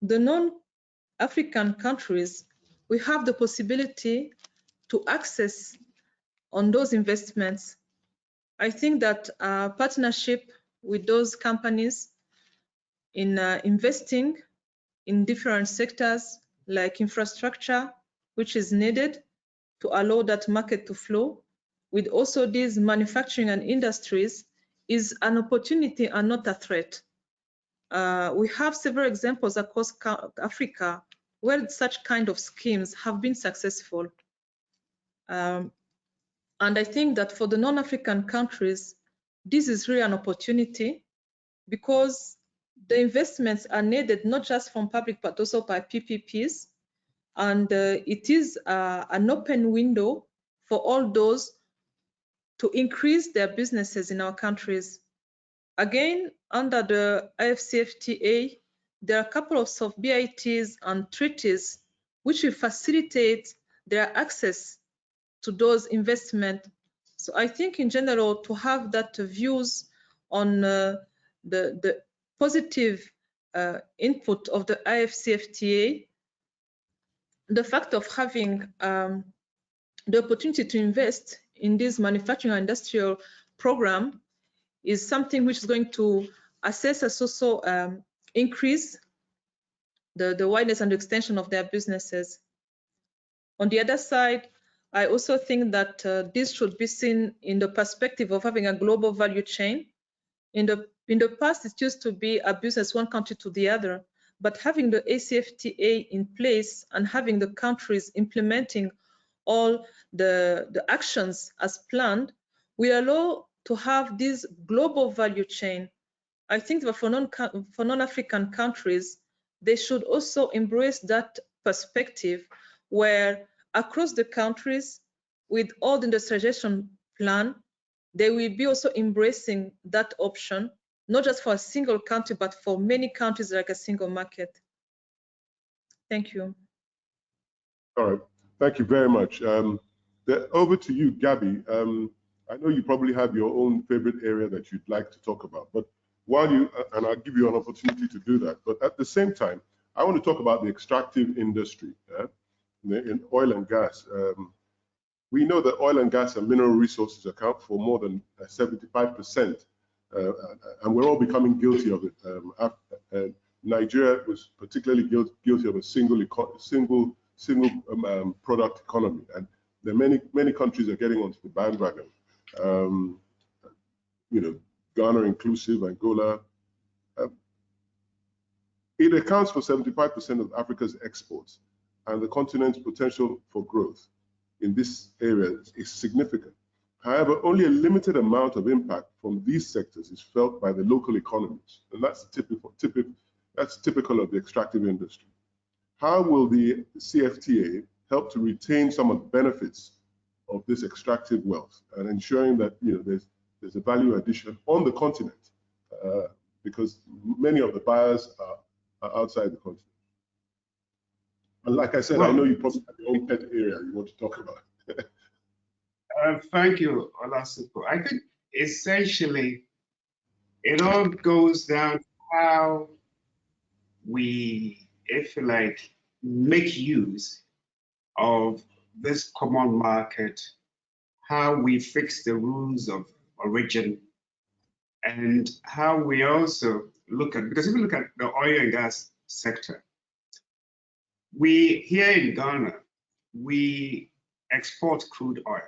the non-African countries, we have the possibility to access on those investments. I think that partnership with those companies in investing in different sectors like infrastructure, which is needed to allow that market to flow, with also these manufacturing and industries, is an opportunity and not a threat. We have several examples across Africa where such kind of schemes have been successful. And I think that for the non-African countries, this is really an opportunity, because the investments are needed not just from public but also by PPPs, and it is an open window for all those to increase their businesses in our countries. Again, under the AfCFTA, there are a couple of soft BITs and treaties which will facilitate their access to those investments. So I think in general, to have that views on the positive input of the AfCFTA, the fact of having the opportunity to invest in this manufacturing and industrial program is something which is going to assess us also increase the wideness and extension of their businesses. On the other side, I also think that this should be seen in the perspective of having a global value chain. In the past, it used to be a business one country to the other, but having the AfCFTA in place and having the countries implementing all the actions as planned will allow to have this global value chain. I think that for non-African countries, they should also embrace that perspective where across the countries, with all the industrialization plan, they will be also embracing that option not just for a single country, but for many countries like a single market. Thank you. All right, thank you very much. Over to you, Gabby. I know you probably have your own favorite area that you'd like to talk about, but while you, and I'll give you an opportunity to do that, but at the same time, I want to talk about the extractive industry in oil and gas. We know that oil and gas and mineral resources account for more than 75%, and we're all becoming guilty of it. Nigeria was particularly guilty of a single product economy, and there are many countries are getting onto the bandwagon. You know, Ghana inclusive, Angola. It accounts for 75% of Africa's exports, and the continent's potential for growth in this area is significant. However, only a limited amount of impact from these sectors is felt by the local economies, and that's typical of the extractive industry. How will the CFTA help to retain some of the benefits of this extractive wealth and ensuring that there's a value addition on the continent, because many of the buyers are outside the continent? And like I said, I know you probably have your own pet area you want to talk about. Thank you, Olasupo. I think essentially it all goes down to how we, if you like, make use of this common market, how we fix the rules of origin, and how we also look at, because if you look at the oil and gas sector, we here in Ghana, we export crude oil,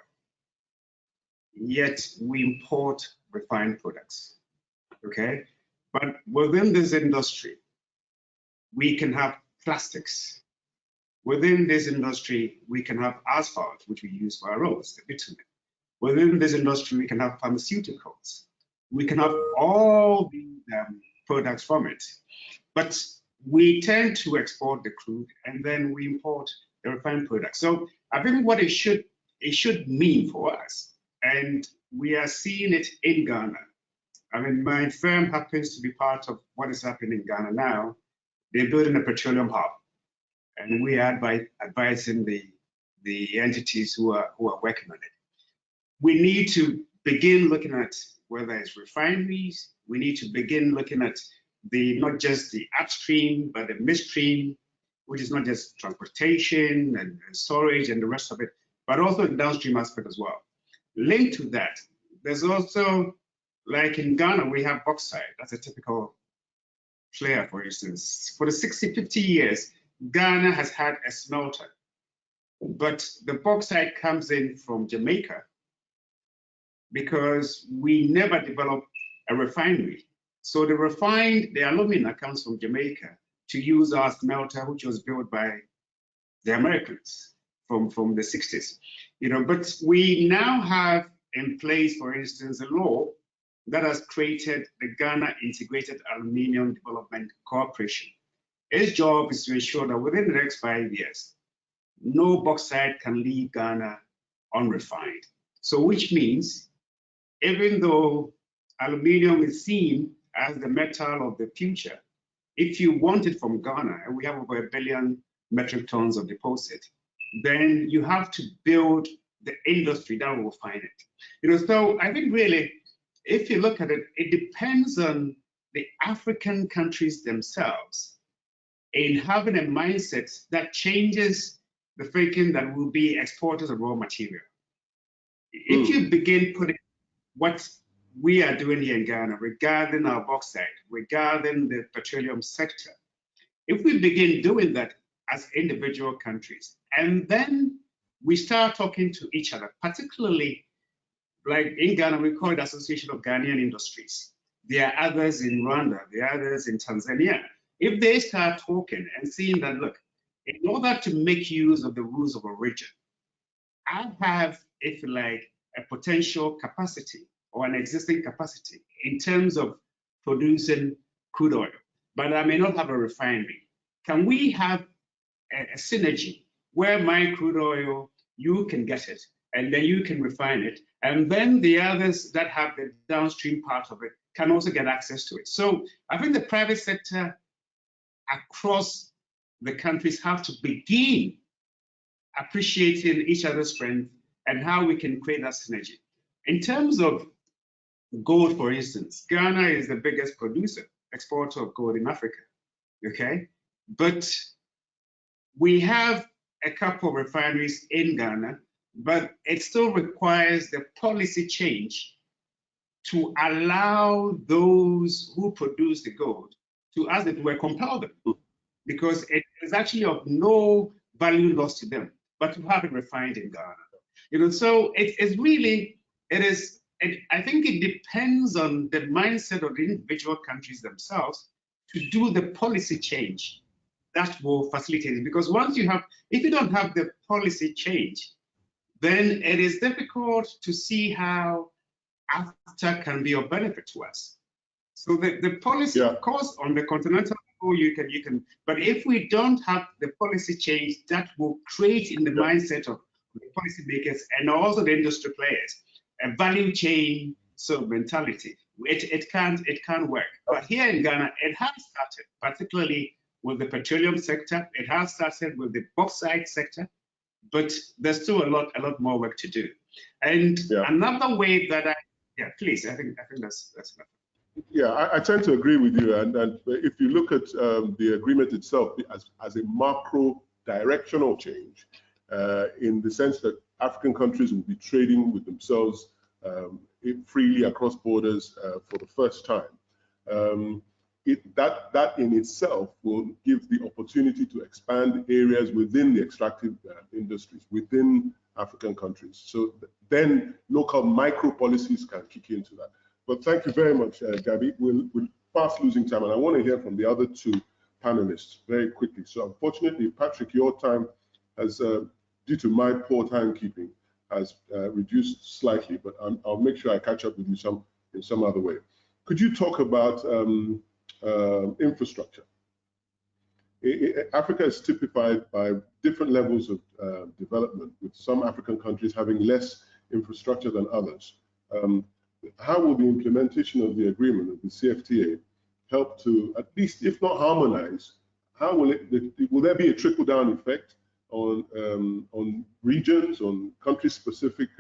yet we import refined products, okay? But within this industry, we can have plastics. Within this industry, we can have asphalt, which we use for our roads, the bitumen. Within this industry, we can have pharmaceuticals. We can have all the products from it. But we tend to export the crude and then we import the refined products. So I think what it should mean for us, and we are seeing it in Ghana. I mean, my firm happens to be part of what is happening in Ghana now. They're building a petroleum hub, and we are advising the entities who are working on it. We need to begin looking at whether it's refineries. We need to begin looking at not just the upstream, but the midstream, which is not just transportation and storage and the rest of it, but also the downstream aspect as well. Linked to that, there's also, like in Ghana, we have bauxite. That's a typical player, for instance. For the 50 years, Ghana has had a smelter, but the bauxite comes in from Jamaica because we never developed a refinery. So the alumina comes from Jamaica to use our smelter, which was built by the Americans from the 60s. But we now have in place, for instance, a law that has created the Ghana Integrated Aluminium Development Corporation. Its job is to ensure that within the next 5 years, no bauxite can leave Ghana unrefined. So which means, even though aluminium is seen as the metal of the future, if you want it from Ghana, and we have over 1 billion metric tons of deposit, then you have to build the industry that will find it. So I think really, if you look at it, it depends on the African countries themselves in having a mindset that changes the thinking that we'll be exporters of raw material. If you begin putting what we are doing here in Ghana regarding our bauxite, regarding the petroleum sector, if we begin doing that as individual countries, and then we start talking to each other, particularly like in Ghana, we call it Association of Ghanaian Industries. There are others in Rwanda, there are others in Tanzania. If they start talking and seeing that, look, in order to make use of the rules of origin, I have, if you like, a potential capacity or an existing capacity in terms of producing crude oil, but I may not have a refinery. Can we have a synergy where my crude oil, you can get it, and then you can refine it, and then the others that have the downstream part of it can also get access to it. So I think the private sector across the countries have to begin appreciating each other's strength and how we can create that synergy. In terms of gold, for instance, Ghana is the biggest producer, exporter of gold in Africa, okay? But we have a couple of refineries in Ghana, but it still requires the policy change to allow those who produce the gold to, as it were, compel them, because it is actually of no value lost to them, but to have it refined in Ghana. So it's really, I think it depends on the mindset of the individual countries themselves to do the policy change that will facilitate it. Because if you don't have the policy change, then it is difficult to see how AfCFTA can be of benefit to us. So the policy, of course, on the continental level, you can, but if we don't have the policy change, that will create in the mindset of the policymakers and also the industry players a value chain sort of mentality. It can't work. But here in Ghana, it has started, particularly with the petroleum sector. It has started with the bauxite sector, but there's still a lot more work to do. And another way that please, I think that's enough. Yeah, I tend to agree with you. And if you look at the agreement itself as a macro directional change, in the sense that African countries will be trading with themselves freely across borders for the first time, that in itself will give the opportunity to expand areas within the extractive industries within African countries. So then local micro policies can kick into that. But thank you very much, Gabby. We're fast losing time, and I want to hear from the other two panelists very quickly. So unfortunately, Patrick, your time has, due to my poor timekeeping, has reduced slightly, but I'll make sure I catch up with you in some other way. Could you talk about infrastructure? Africa is typified by different levels of development, with some African countries having less infrastructure than others. How will the implementation of the agreement, of the CFTA, help to, at least if not harmonize, how will there be a trickle-down effect on regions, on country-specific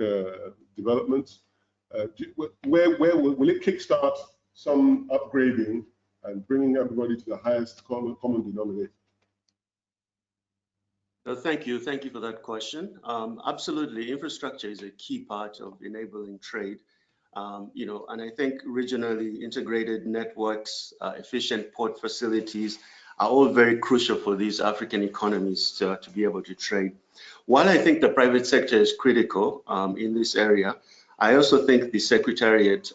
developments? Where will it kickstart some upgrading and bringing everybody to the highest common denominator? Thank you for that question. Absolutely, infrastructure is a key part of enabling trade. And I think regionally integrated networks, efficient port facilities are all very crucial for these African economies to be able to trade. While I think the private sector is critical in this area, I also think the Secretariat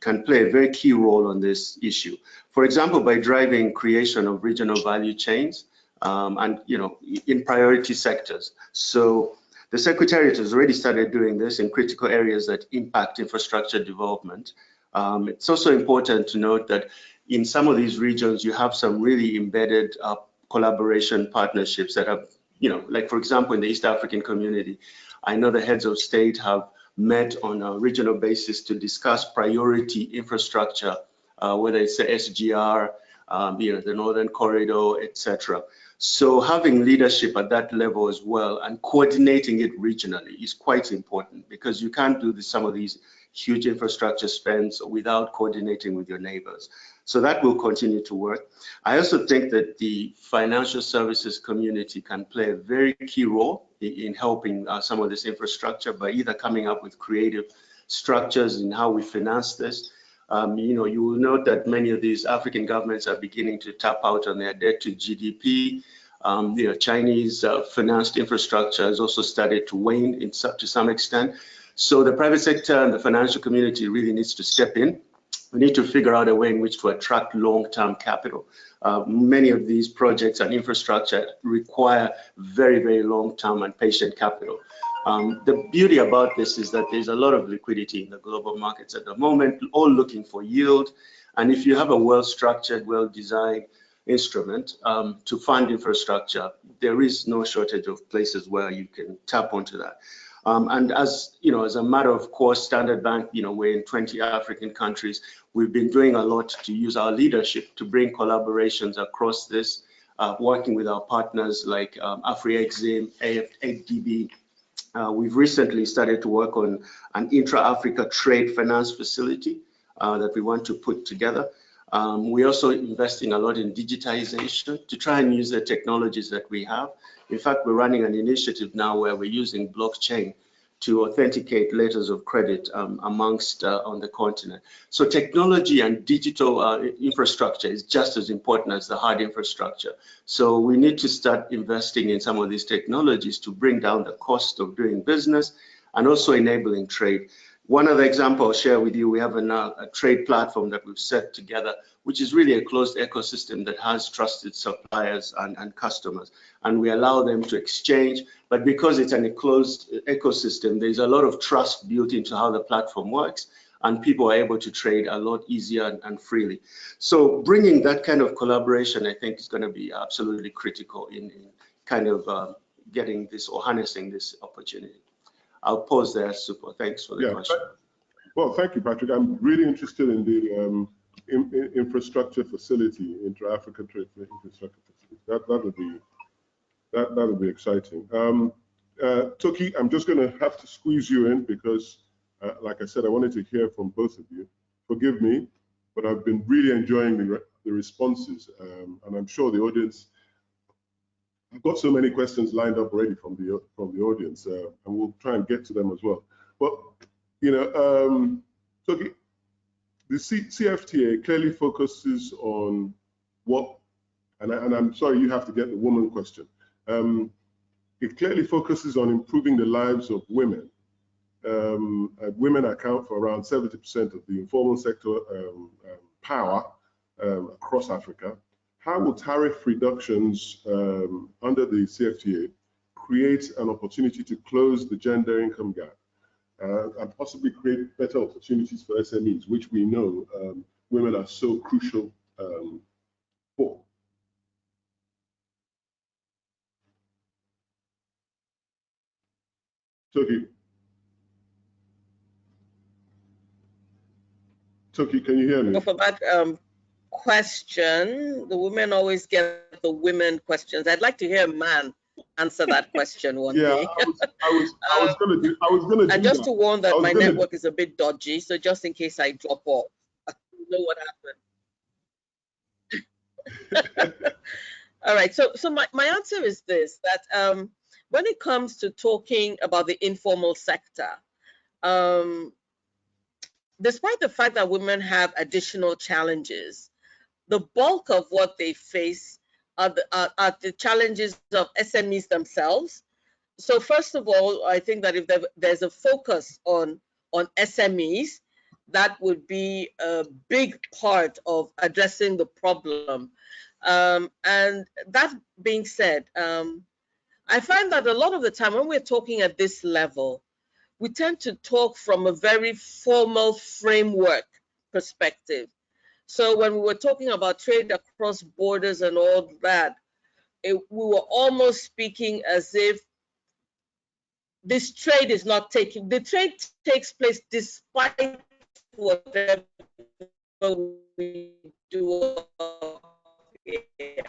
can play a very key role on this issue. For example, by driving creation of regional value chains and in priority sectors. So the Secretariat has already started doing this in critical areas that impact infrastructure development. It's also important to note that in some of these regions, you have some really embedded collaboration partnerships that have, like for example, in the East African community, I know the heads of state have met on a regional basis to discuss priority infrastructure, whether it's the SGR, the Northern Corridor, etc. So having leadership at that level as well and coordinating it regionally is quite important, because you can't do some of these huge infrastructure spends without coordinating with your neighbors. So that will continue to work. I also think that the financial services community can play a very key role in helping some of this infrastructure by either coming up with creative structures in how we finance this. You will note that many of these African governments are beginning to tap out on their debt to GDP. Chinese financed infrastructure has also started to wane to some extent. So the private sector and the financial community really needs to step in. We need to figure out a way in which to attract long-term capital. Many of these projects and infrastructure require very, very long-term and patient capital. The beauty about this is that there's a lot of liquidity in the global markets at the moment, all looking for yield. And if you have a well-structured, well-designed instrument to fund infrastructure, there is no shortage of places where you can tap onto that. And as you know, as a matter of course, Standard Bank, we're in 20 African countries. We've been doing a lot to use our leadership to bring collaborations across this, working with our partners like AfCFTA, AfDB. We've recently started to work on an intra-Africa trade finance facility that we want to put together. We're also investing a lot in digitization to try and use the technologies that we have. In fact, we're running an initiative now where we're using blockchain to authenticate letters of credit amongst on the continent. So technology and digital infrastructure is just as important as the hard infrastructure. So we need to start investing in some of these technologies to bring down the cost of doing business and also enabling trade. One other example I'll share with you, we have a trade platform that we've set together, which is really a closed ecosystem that has trusted suppliers and customers. And we allow them to exchange, but because it's a closed ecosystem, there's a lot of trust built into how the platform works, and people are able to trade a lot easier and freely. So bringing that kind of collaboration, I think, is going to be absolutely critical in kind of getting this or harnessing this opportunity. I'll pause there, Super. Thanks for the question. Well, thank you, Patrick. I'm really interested in the infrastructure facility, intra-Africa trade infrastructure facility. That would be exciting. Toki, I'm just going to have to squeeze you in because, like I said, I wanted to hear from both of you. Forgive me, but I've been really enjoying the responses, and I'm sure the audience. I've got so many questions lined up already from the audience, and we'll try and get to them as well. But Toki, the CFTA clearly focuses on what, and I'm sorry you have to get the woman question. It clearly focuses on improving the lives of women. Women account for around 70% of the informal sector power across Africa. How will tariff reductions under the CFTA create an opportunity to close the gender income gap and possibly create better opportunities for SMEs, which we know women are so crucial for? Toki, can you hear me? For that question, the women always get the women questions. I'd like to hear a man answer that question one day. I was gonna do and just that. to warn that my network is a bit dodgy, so just in case I drop off, you know what happened. All right, so my answer is this, that when it comes to talking about the informal sector, despite the fact that women have additional challenges, the bulk of what they face are the challenges of SMEs themselves. So first of all, I think that if there's a focus on SMEs, that would be a big part of addressing the problem. And that being said, I find that a lot of the time when we're talking at this level, we tend to talk from a very formal framework perspective. So when we were talking about trade across borders and all that, we were almost speaking as if this trade is not taking, the trade takes place despite whatever we do here.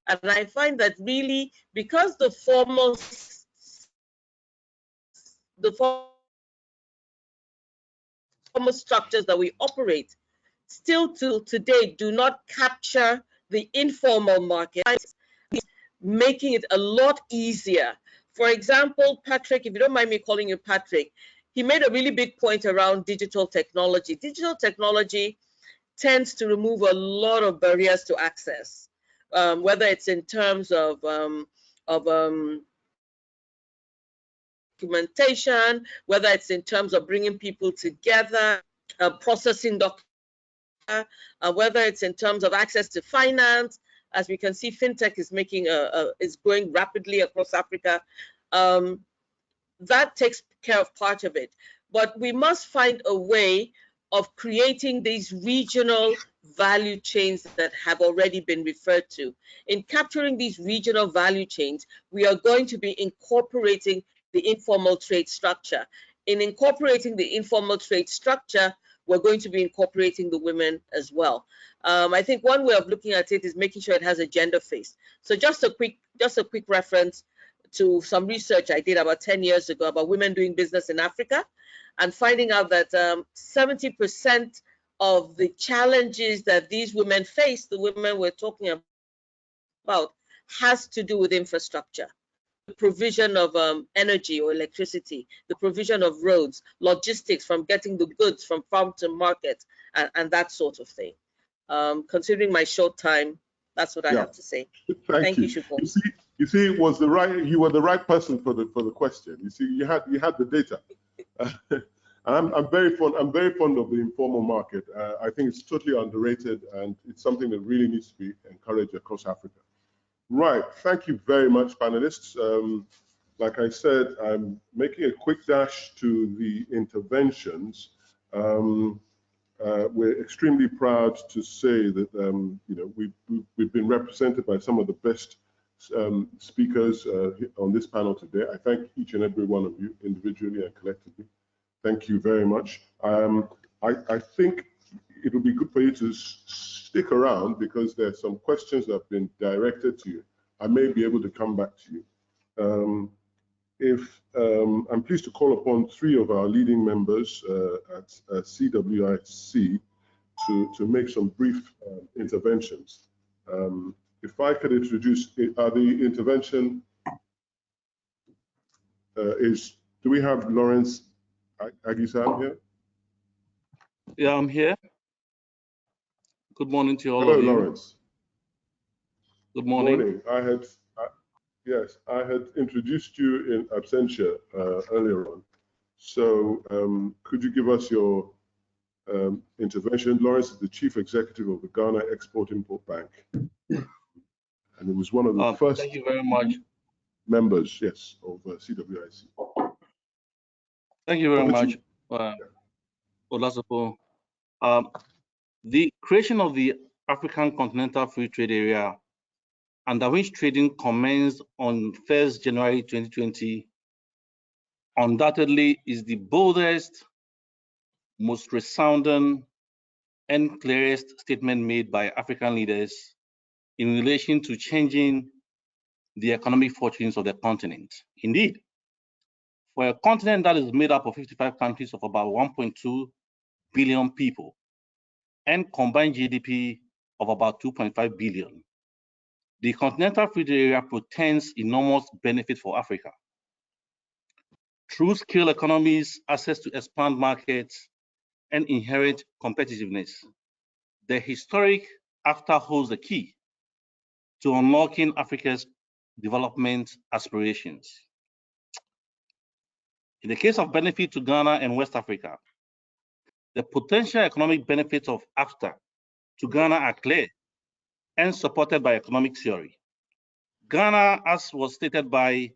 And I find that really, because the formal structures that we operate still till today do not capture the informal market, making it a lot easier. For example, Patrick, if you don't mind me calling you Patrick, he made a really big point around digital technology. Digital technology tends to remove a lot of barriers to access, whether it's in terms of documentation, whether it's in terms of bringing people together, processing documents, whether it's in terms of access to finance. As we can see, fintech is is growing rapidly across Africa. That takes care of part of it, but we must find a way of creating these regional value chains that have already been referred to. In capturing these regional value chains, we are going to be incorporating the informal trade structure. In incorporating the informal trade structure, we're going to be incorporating the women as well. I think one way of looking at it is making sure it has a gender face. So just a quick reference to some research I did about 10 years ago about women doing business in Africa, and finding out that 70% of the challenges that these women face, the women we're talking about, has to do with infrastructure. The provision of energy or electricity, the provision of roads, logistics from getting the goods from farm to market, and that sort of thing. Considering my short time, that's what I have to say. Thank you, Shukwu. You see, you were the right person for the question. You see, you had the data. I'm very fond of the informal market. I think it's totally underrated, and it's something that really needs to be encouraged across Africa. Right, thank you very much, panelists. Like I said, I'm making a quick dash to the interventions. We're extremely proud to say that we've been represented by some of the best speakers on this panel today. I thank each and every one of you individually and collectively. Thank you very much. I think it would be good for you to stick around because there are some questions that have been directed to you. I may be able to come back to you. I'm pleased to call upon 3 of our leading members at CWEIC to make some brief interventions. If I could introduce, the intervention do we have Lawrence Agisam here? Yeah, I'm here. Good morning to all Hello, of you. Lawrence. Good morning. Good morning. I had introduced you in absentia earlier on. So could you give us your intervention? Lawrence is the Chief Executive of the Ghana Export-Import Bank. And it was one of the first thank you very much. Members, yes, of CWEIC. Thank you very much, Olasopo. The creation of the African Continental Free Trade Area, under which trading commenced on 1st January 2020, undoubtedly is the boldest, most resounding, and clearest statement made by African leaders in relation to changing the economic fortunes of the continent. Indeed, for a continent that is made up of 55 countries of about 1.2 billion people and combined GDP of about 2.5 billion, the Continental Free Trade Area portends enormous benefit for Africa. Through scale economies, access to expand markets, and inherent competitiveness, the historic AfCFTA holds the key to unlocking Africa's development aspirations. In the case of benefit to Ghana and West Africa, the potential economic benefits of AfCFTA to Ghana are clear and supported by economic theory. Ghana, as was stated by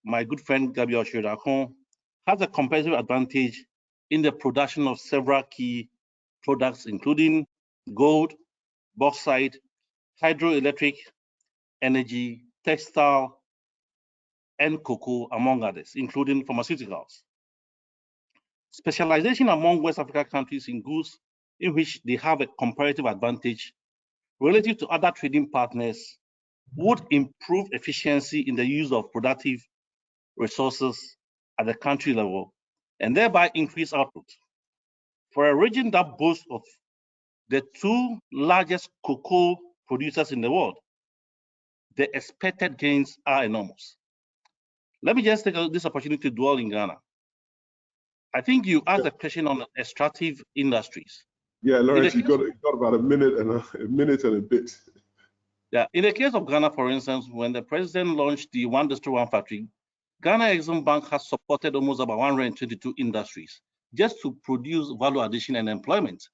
my good friend Gabriel Chirodakon, has a competitive advantage in the production of several key products, including gold, bauxite, hydroelectric energy, textile, and cocoa, among others, including pharmaceuticals. Specialization among West African countries in goods in which they have a comparative advantage relative to other trading partners would improve efficiency in the use of productive resources at the country level and thereby increase output. For a region that boasts of the 2 largest cocoa producers in the world, the expected gains are enormous. Let me just take this opportunity to dwell in Ghana. I think you asked a question on extractive industries. Yeah, Lawrence, you got about a minute and a bit. Yeah, in the case of Ghana, for instance, when the president launched the One District, One Factory, Ghana Exim Bank has supported almost about 122 industries just to produce value addition and employment.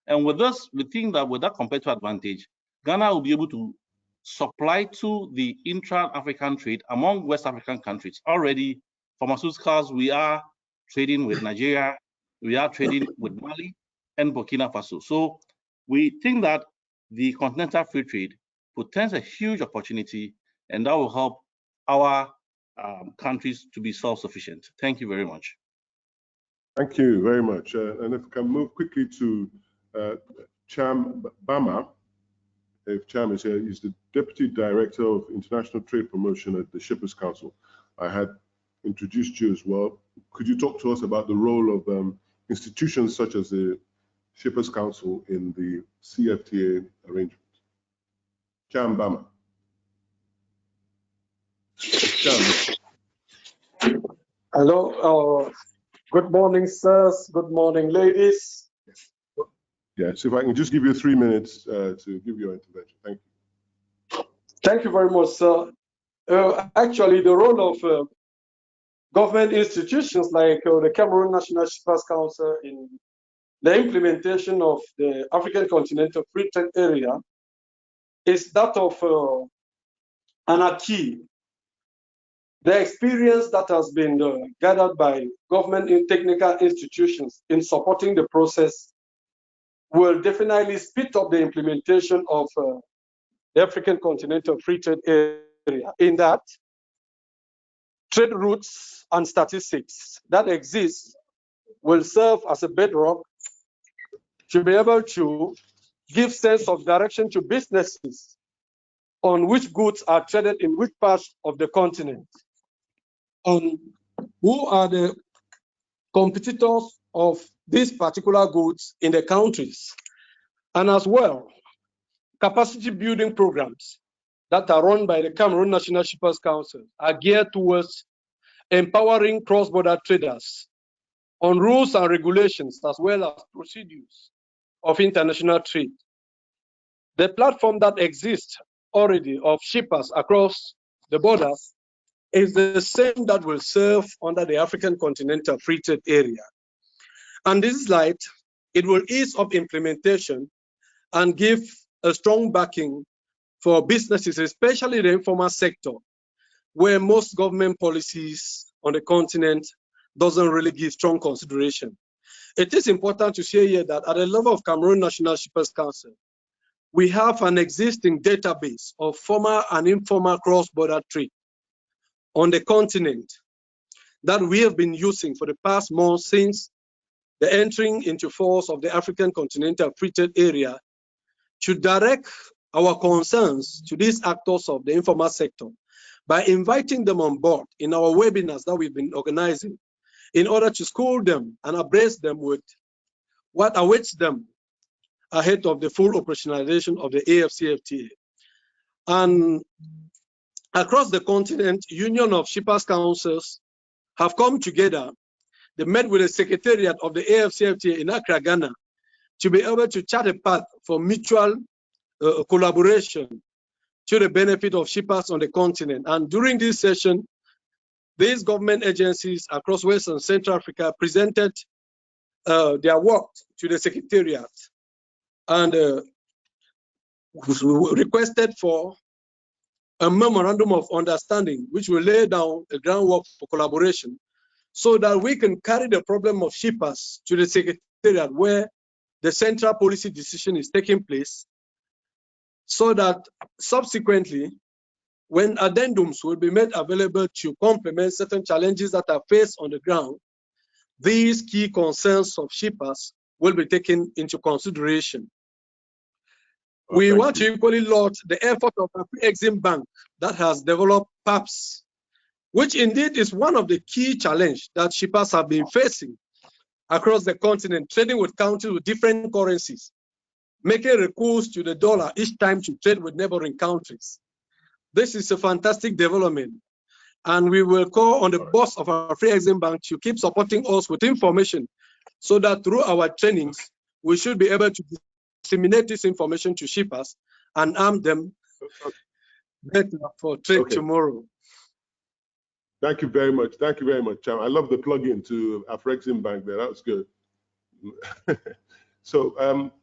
And with this, we think that with that competitive advantage, Ghana will be able to supply to the intra-African trade among West African countries. Already, pharmaceuticals, we are trading with Nigeria, we are trading with Mali and Burkina Faso. So we think that the continental free trade portends a huge opportunity, and that will help our countries to be self-sufficient. Thank you very much. Thank you very much. And if we can move quickly to Cham Bama. If Cham is here, he's the Deputy Director of International Trade Promotion at the Shippers Council. I had introduced you as well. Could you talk to us about the role of institutions such as the Shippers Council in the CFTA arrangement? Cham Bama. Cham. Hello, good morning, sirs. Good morning, ladies. Yes, if I can just give you 3 minutes to give your intervention. Thank you. Thank you very much, sir. Actually, the role of government institutions like the Cameroon National Shippers Council in the implementation of the African Continental Free Trade Area is that of an acquis. The experience that has been gathered by government in technical institutions in supporting the process will definitely speed up the implementation of the African Continental Free Trade Area, in that trade routes and statistics that exist will serve as a bedrock to be able to give sense of direction to businesses on which goods are traded in which parts of the continent, on who are the competitors of these particular goods in the countries, and as well capacity building programs that are run by the Cameroon National Shippers Council are geared towards empowering cross-border traders on rules and regulations as well as procedures of international trade. The platform that exists already of shippers across the borders is the same that will serve under the African Continental Free Trade Area. And this light, it will ease up implementation and give a strong backing for businesses, especially the informal sector, where most government policies on the continent doesn't really give strong consideration. It is important to say here that at the level of Cameroon National Shippers Council, we have an existing database of formal and informal cross-border trade on the continent that we have been using for the past month since the entering into force of the African Continental Free Trade Area to direct our concerns to these actors of the informal sector by inviting them on board in our webinars that we've been organizing in order to school them and abreast them with what awaits them ahead of the full operationalization of the AfCFTA. And across the continent, Union of Shippers Councils have come together. They met with the Secretariat of the AfCFTA in Accra, Ghana, to be able to chart a path for mutual collaboration to the benefit of shippers on the continent. And during this session, these government agencies across West and Central Africa presented their work to the Secretariat and requested for a memorandum of understanding, which will lay down a groundwork for collaboration so that we can carry the problem of shippers to the Secretariat where the central policy decision is taking place, so that subsequently, when addendums will be made available to complement certain challenges that are faced on the ground, these key concerns of shippers will be taken into consideration. We want to equally laud the effort of Afrexim Bank that has developed PAPS, which indeed is one of the key challenges that shippers have been facing across the continent, trading with countries with different currencies, making recourse to the dollar each time to trade with neighboring countries. This is a fantastic development, and we will call on the boss of our Afrexim Bank to keep supporting us with information so that through our trainings, we should be able to disseminate this information to shippers and arm them better for trade tomorrow. Thank you very much. Thank you very much, Cham. I love the plug-in to Afrexim Bank there. That was good. So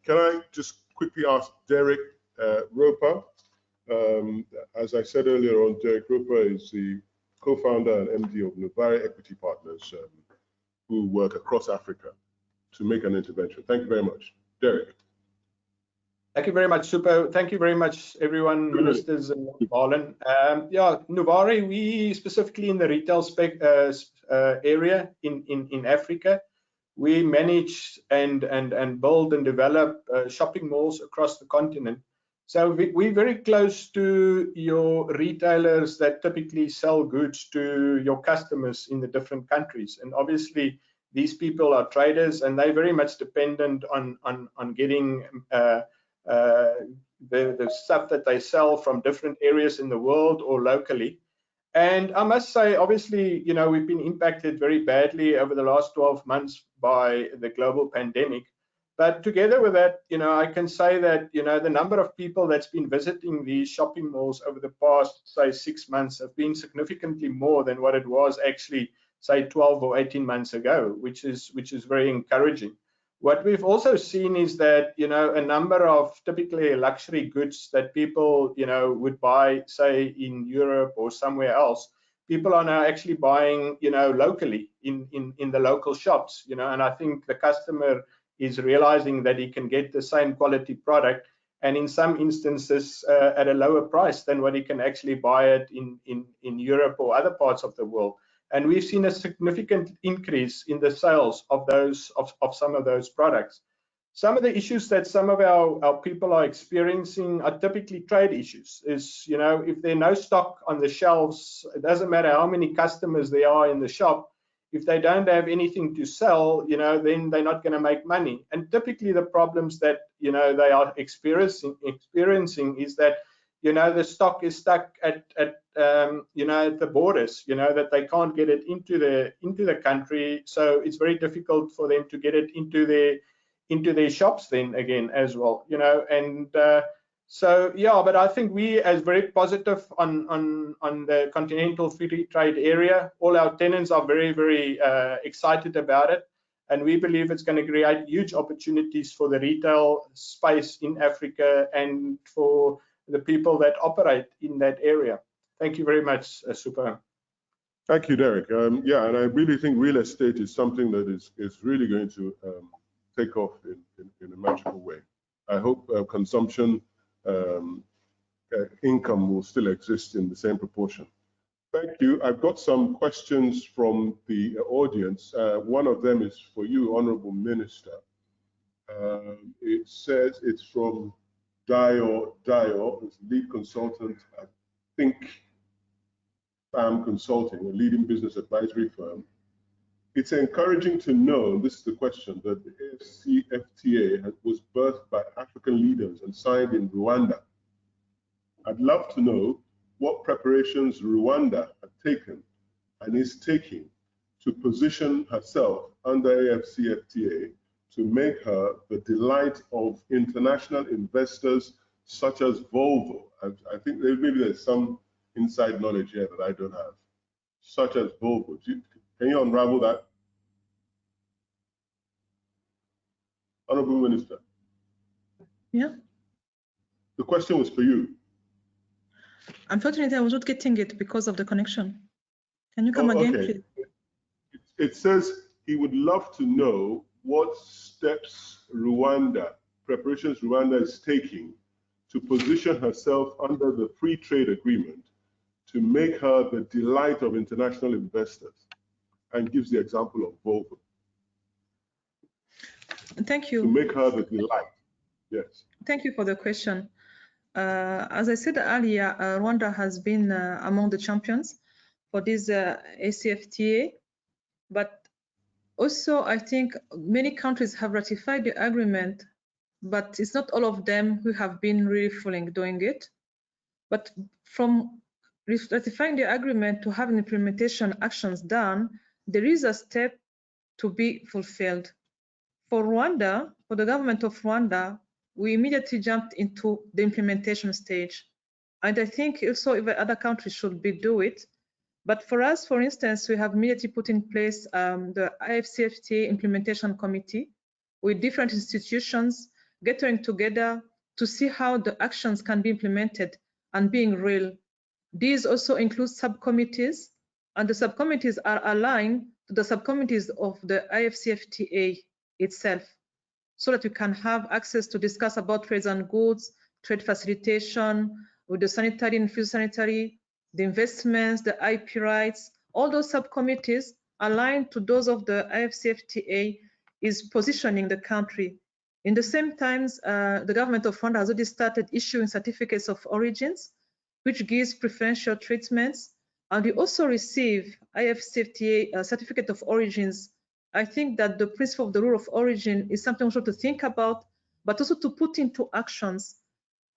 can I just quickly ask Derek Roper? As I said earlier on, Derek Roper is the co-founder and MD of Novare Equity Partners, who work across Africa to make an intervention. Thank you very much. Derek. Thank you very much, Super. Thank you very much, everyone, ministers and Marlon. Yeah, Nuvari, we specifically in the retail area in Africa, we manage and build and develop shopping malls across the continent. So we're very close to your retailers that typically sell goods to your customers in the different countries. And obviously, these people are traders, and they're very much dependent on getting the stuff that they sell from different areas in the world or locally. And I must say, obviously, you know, we've been impacted very badly over the last 12 months by the global pandemic. But together with that, you know, I can say that, you know, the number of people that's been visiting these shopping malls over the past, say, 6 months have been significantly more than what it was actually, say, 12 or 18 months ago, which is very encouraging. What we've also seen is that, you know, a number of typically luxury goods that people, you know, would buy, say, in Europe or somewhere else, people are now actually buying, you know, locally in the local shops, you know, and I think the customer is realizing that he can get the same quality product and in some instances at a lower price than what he can actually buy it in Europe or other parts of the world. And we've seen a significant increase in the sales of those of some of those products. Some of the issues that some of our people are experiencing are typically trade issues. Is, you know, if there's no stock on the shelves, it doesn't matter how many customers there are in the shop. If they don't have anything to sell, you know, then they're not going to make money. And typically the problems that, you know, they are experiencing is that, you know, the stock is stuck at you know, at the borders, you know, that they can't get it into the country, so it's very difficult for them to get it into their shops then again as well, you know. And so yeah, but I think we as very positive on the continental free trade area. All our tenants are very excited about it, and we believe it's going to create huge opportunities for the retail space in Africa and for the people that operate in that area. Thank you very much, Super. Thank you, Derek. Yeah, and I really think real estate is something that is really going to take off in a magical way. I hope consumption income will still exist in the same proportion. Thank you. I've got some questions from the audience. One of them is for you, Honorable Minister. It says it's from Dio, who's lead consultant at Think Farm Consulting, a leading business advisory firm. It's encouraging to know, this is the question, that the AfCFTA was birthed by African leaders and signed in Rwanda. I'd love to know what preparations Rwanda had taken and is taking to position herself under AfCFTA to make her the delight of international investors such as Volvo. I think maybe there's some inside knowledge here that I don't have, such as Volvo. Can you unravel that? Honorable Minister. Yeah. The question was for you. Unfortunately, I was not getting it because of the connection. Can you come again, please? It says he would love to know what steps preparations Rwanda is taking to position herself under the free trade agreement to make her the delight of international investors, and gives the example of Volvo. Thank you. To make her the delight, yes. Thank you for the question. As I said earlier, Rwanda has been among the champions for this AfCFTA, but also I think many countries have ratified the agreement, but it's not all of them who have been really fully doing it. But from ratifying the agreement to having implementation actions done, there is a step to be fulfilled. For Rwanda, for the government of Rwanda, we immediately jumped into the implementation stage. And I think also if other countries should do it. But for us, for instance, we have immediately put in place the AfCFTA implementation committee with different institutions gathering together to see how the actions can be implemented and being real. These also include subcommittees, and the subcommittees are aligned to the subcommittees of the AfCFTA itself. so that we can have access to discuss about trades and goods, trade facilitation, with the sanitary and phytosanitary, the investments, the IP rights. All those subcommittees aligned to those of the AfCFTA is positioning the country. In the same times, the government of Rwanda has already started issuing certificates of origins, which gives preferential treatments. And we also receive AfCFTA certificate of origins. I think that the principle of the rule of origin is something also to think about, but also to put into actions.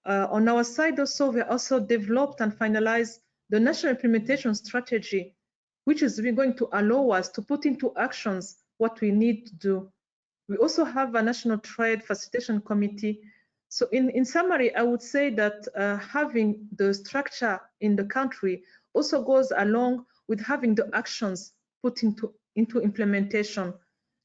On our side also, we also developed and finalized the national implementation strategy, which is going to allow us to put into actions what we need to do. We also have a national trade facilitation committee. So in summary, I would say that having the structure in the country also goes along with having the actions put into implementation.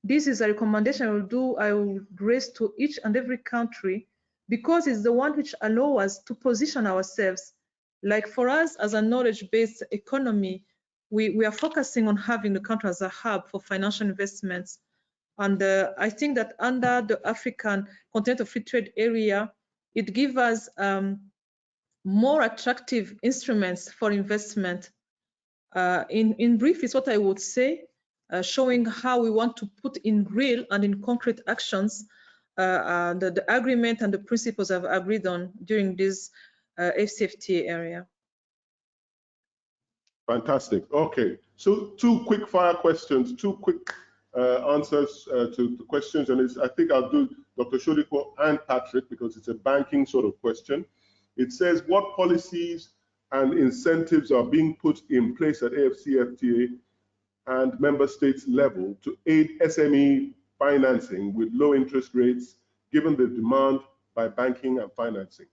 This is a recommendation I will raise to each and every country, because it's the one which allows us to position ourselves. Like for us as a knowledge-based economy, we are focusing on having the country as a hub for financial investments. And I think that under the African Continental Free Trade Area, it gives us more attractive instruments for investment. In brief, is what I would say, showing how we want to put in real and in concrete actions the agreement and the principles I've agreed on during this AfCFTA area. Fantastic. Okay, so two quick fire questions, two quick answers to the questions, and I think I'll do Dr. Shodiko and Patrick because it's a banking sort of question. It says, what policies and incentives are being put in place at AfCFTA and member states level to aid SME financing with low interest rates, given the demand by banking and financing?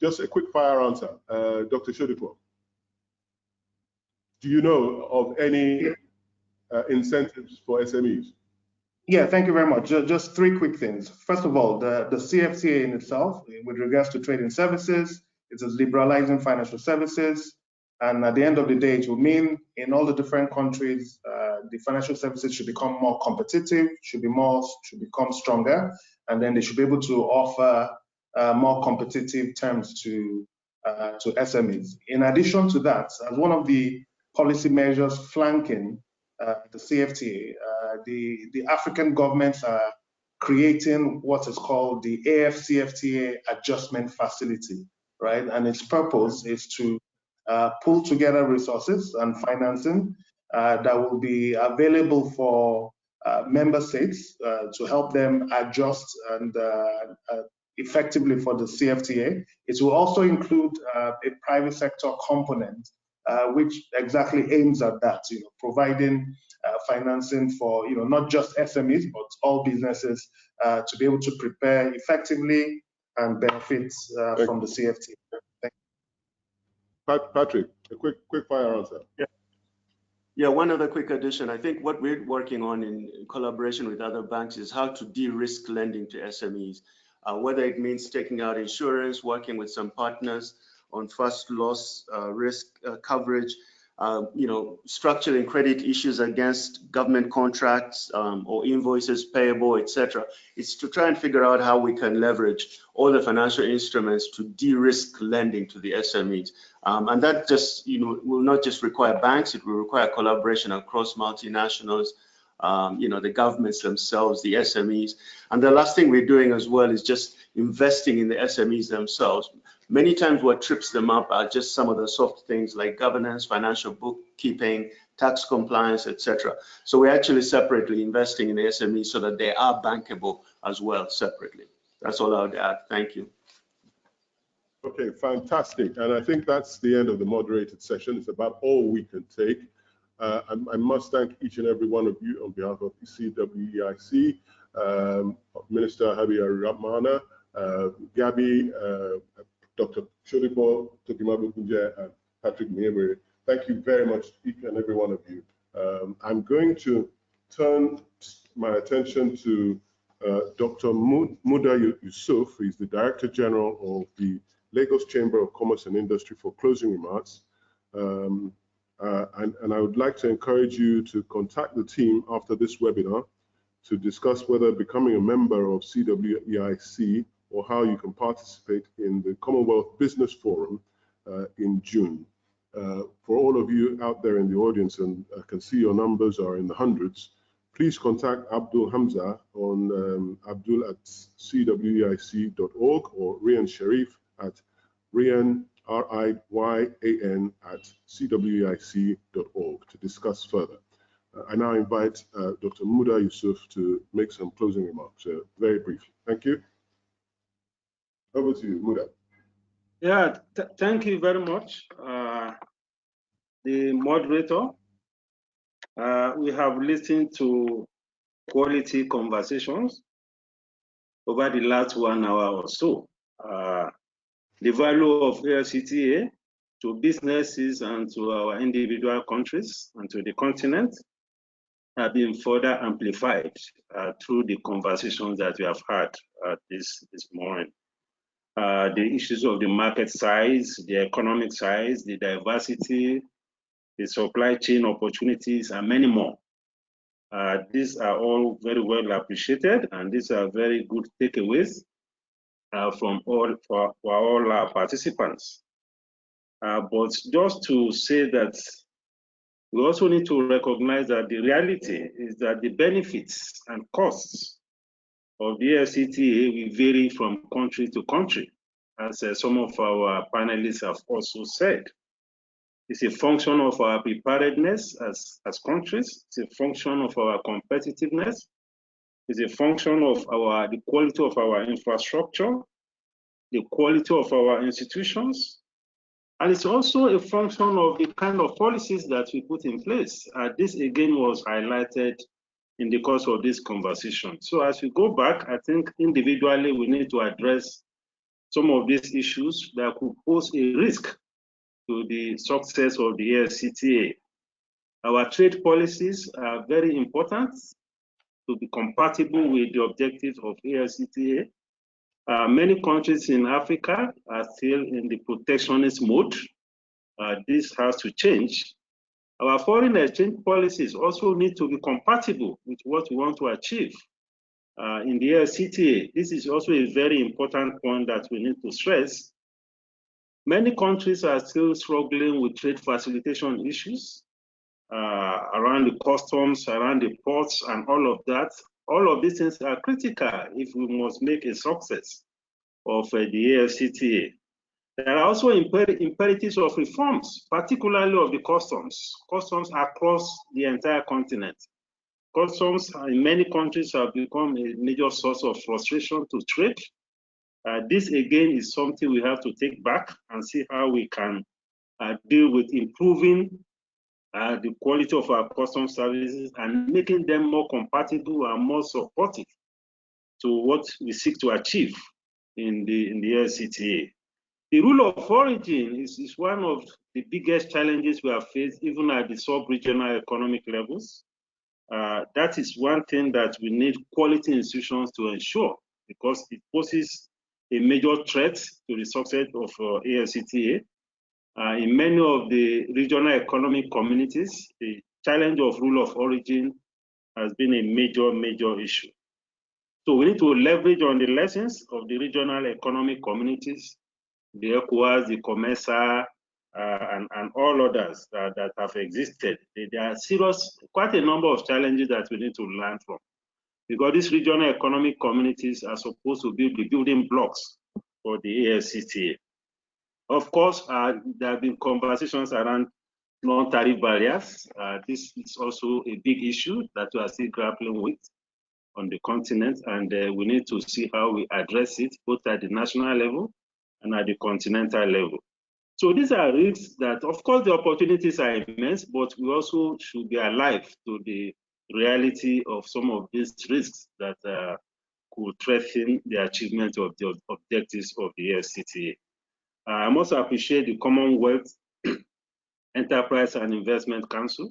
Just a quick fire answer. Dr. Shodiko, do you know of any incentives for SMEs? Yeah, thank you very much. Just three quick things. First of all, the CFTA in itself, with regards to trading services, it is liberalizing financial services. And at the end of the day, it will mean in all the different countries, the financial services should become more competitive, should become stronger, and then they should be able to offer more competitive terms to SMEs. In addition to that, as one of the policy measures flanking the CFTA, the African governments are creating what is called the AfCFTA Adjustment Facility, right? And its purpose is to pull together resources and financing that will be available for member states to help them adjust and effectively for the CFTA. It will also include a private sector component, which exactly aims at that, providing financing for, not just SMEs, but all businesses to be able to prepare effectively and benefit from the CFTA. Patrick, a quick fire answer. Yeah, one other quick addition. I think what we're working on in collaboration with other banks is how to de-risk lending to SMEs, whether it means taking out insurance, working with some partners on first loss risk coverage, structuring credit issues against government contracts or invoices payable, etc. It's to try and figure out how we can leverage all the financial instruments to de-risk lending to the SMEs. And that just, will not just require banks, it will require collaboration across multinationals, the governments themselves, the SMEs. And the last thing we're doing as well is just investing in the SMEs themselves. Many times what trips them up are just some of the soft things like governance, financial bookkeeping, tax compliance, etc. So we're actually separately investing in the SMEs so that they are bankable as well separately. That's all I would add. Thank you. Okay, fantastic. And I think that's the end of the moderated session. It's about all we can take. I must thank each and every one of you on behalf of CWEIC, Minister Habib Rahmana, Gabby, Dr. Shodiko Tokimabukunje, and Patrick Miebere. Thank you very much, each and every one of you. I'm going to turn my attention to Dr. Muda Yusuf. He's the Director General of the Lagos Chamber of Commerce and Industry, for closing remarks. And I would like to encourage you to contact the team after this webinar to discuss whether becoming a member of CWEIC or how you can participate in the Commonwealth Business Forum in June. For all of you out there in the audience, and I can see your numbers are in the hundreds, please contact Abdul Hamza on abdul@cweic.org or Rian Sharif at Rian, R-I-Y-A-N @cweic.org to discuss further. I now invite Dr. Muda Yusuf to make some closing remarks, very briefly. Thank you. Over to you, Muda. Yeah, thank you very much, the moderator. We have listened to quality conversations over the last 1 hour or so. The value of AfCFTA to businesses and to our individual countries and to the continent have been further amplified through the conversations that we have had this morning. The issues of the market size, the economic size, the diversity, the supply chain opportunities, and many more. These are all very well appreciated, and these are very good takeaways for all our participants. But just to say that we also need to recognize that the reality is that the benefits and costs of the AfCFTA will vary from country to country, as some of our panelists have also said. It's a function of our preparedness as countries. It's a function of our competitiveness. It's a function of the quality of our infrastructure, the quality of our institutions, and it's also a function of the kind of policies that we put in place. This again was highlighted in the course of this conversation. So as we go back, I think individually we need to address some of these issues that could pose a risk to the success of the AfCFTA. Our trade policies are very important to be compatible with the objectives of AfCFTA. Many countries in Africa are still in the protectionist mode. This has to change. Our foreign exchange policies also need to be compatible with what we want to achieve in the AfCFTA. This is also a very important point that we need to stress. Many countries are still struggling with trade facilitation issues around the customs, around the ports, and all of that. All of these things are critical if we must make a success of the AfCFTA. There are also imperatives of reforms, particularly of the customs across the entire continent. Customs in many countries have become a major source of frustration to trade. This again is something we have to take back and see how we can deal with improving the quality of our customs services and making them more compatible and more supportive to what we seek to achieve in the AfCFTA. The rule of origin is one of the biggest challenges we have faced, even at the sub-regional economic levels. That is one thing that we need quality institutions to ensure, because it poses a major threat to the success of AfCFTA. In many of the regional economic communities, the challenge of rule of origin has been a major issue. So we need to leverage on the lessons of the regional economic communities, the ECOWAS, the COMESA, and all others that have existed. There are quite a number of challenges that we need to learn from, because these regional economic communities are supposed to be the building blocks for the AfCFTA. Of course, there have been conversations around non-tariff barriers. This is also a big issue that we are still grappling with on the continent, and we need to see how we address it, both at the national level and at the continental level. So these are risks that, of course, the opportunities are immense, but we also should be alive to the reality of some of these risks that could threaten the achievement of the objectives of the AfCFTA. I must appreciate the Commonwealth Enterprise and Investment Council.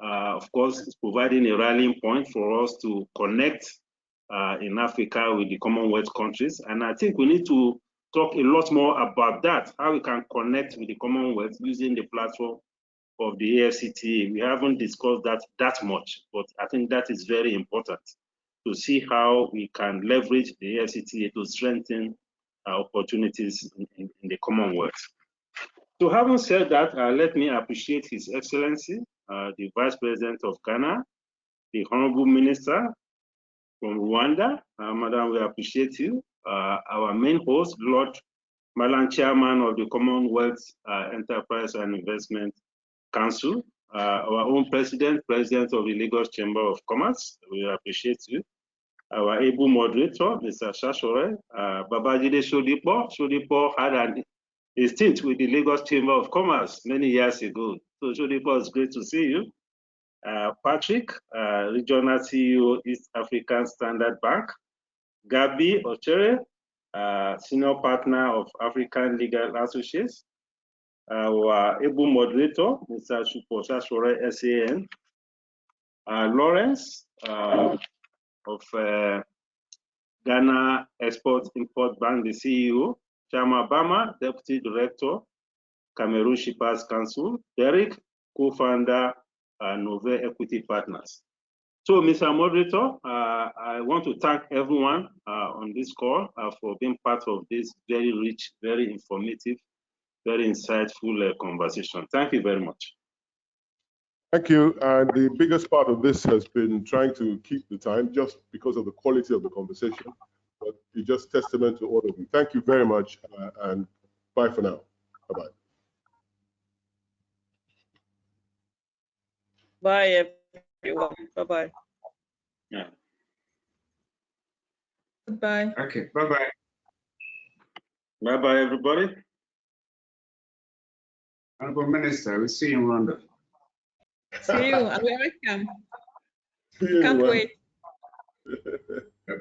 Of course, it's providing a rallying point for us to connect in Africa with the Commonwealth countries. And I think we need to talk a lot more about that, how we can connect with the Commonwealth using the platform of the AfCFTA. We haven't discussed that much, but I think that is very important. to see how we can leverage the AfCFTA to strengthen our opportunities in the Commonwealth. So having said that, let me appreciate His Excellency, the Vice President of Ghana, the Honorable Minister from Rwanda. Madam, we appreciate you. Our main host, Lord Malan, Chairman of the Commonwealth Enterprise and Investment Council, our own President of the Lagos Chamber of Commerce. We appreciate you. Our able moderator, Mr. Shashore, Babajide Shodipo. Shodipo had a stint with the Lagos Chamber of Commerce many years ago. So Shodipo, it's great to see you. Patrick, Regional CEO, East African Standard Bank. Gabi Ochere, Senior Partner of African Legal Associates. Our able moderator, Mr. Shashore, SAN. Lawrence of Ghana Export-Import Bank, the CEO. Chama Bama, Deputy Director, Cameroon Shippers Council. Derek, co-founder, Nove Equity Partners. So, Mr. Moderator, I want to thank everyone on this call for being part of this very rich, very informative, very insightful conversation. Thank you very much. Thank you. And the biggest part of this has been trying to keep the time just because of the quality of the conversation. But it's just testament to all of you. Thank you very much, and bye for now. Bye-bye. Bye, everyone. Bye-bye. Yeah. Goodbye. Okay, bye-bye. Bye-bye, everybody. Honorable Minister, we'll see you in London. See you, and we're welcome. See you Can't well. wait. Bye-bye.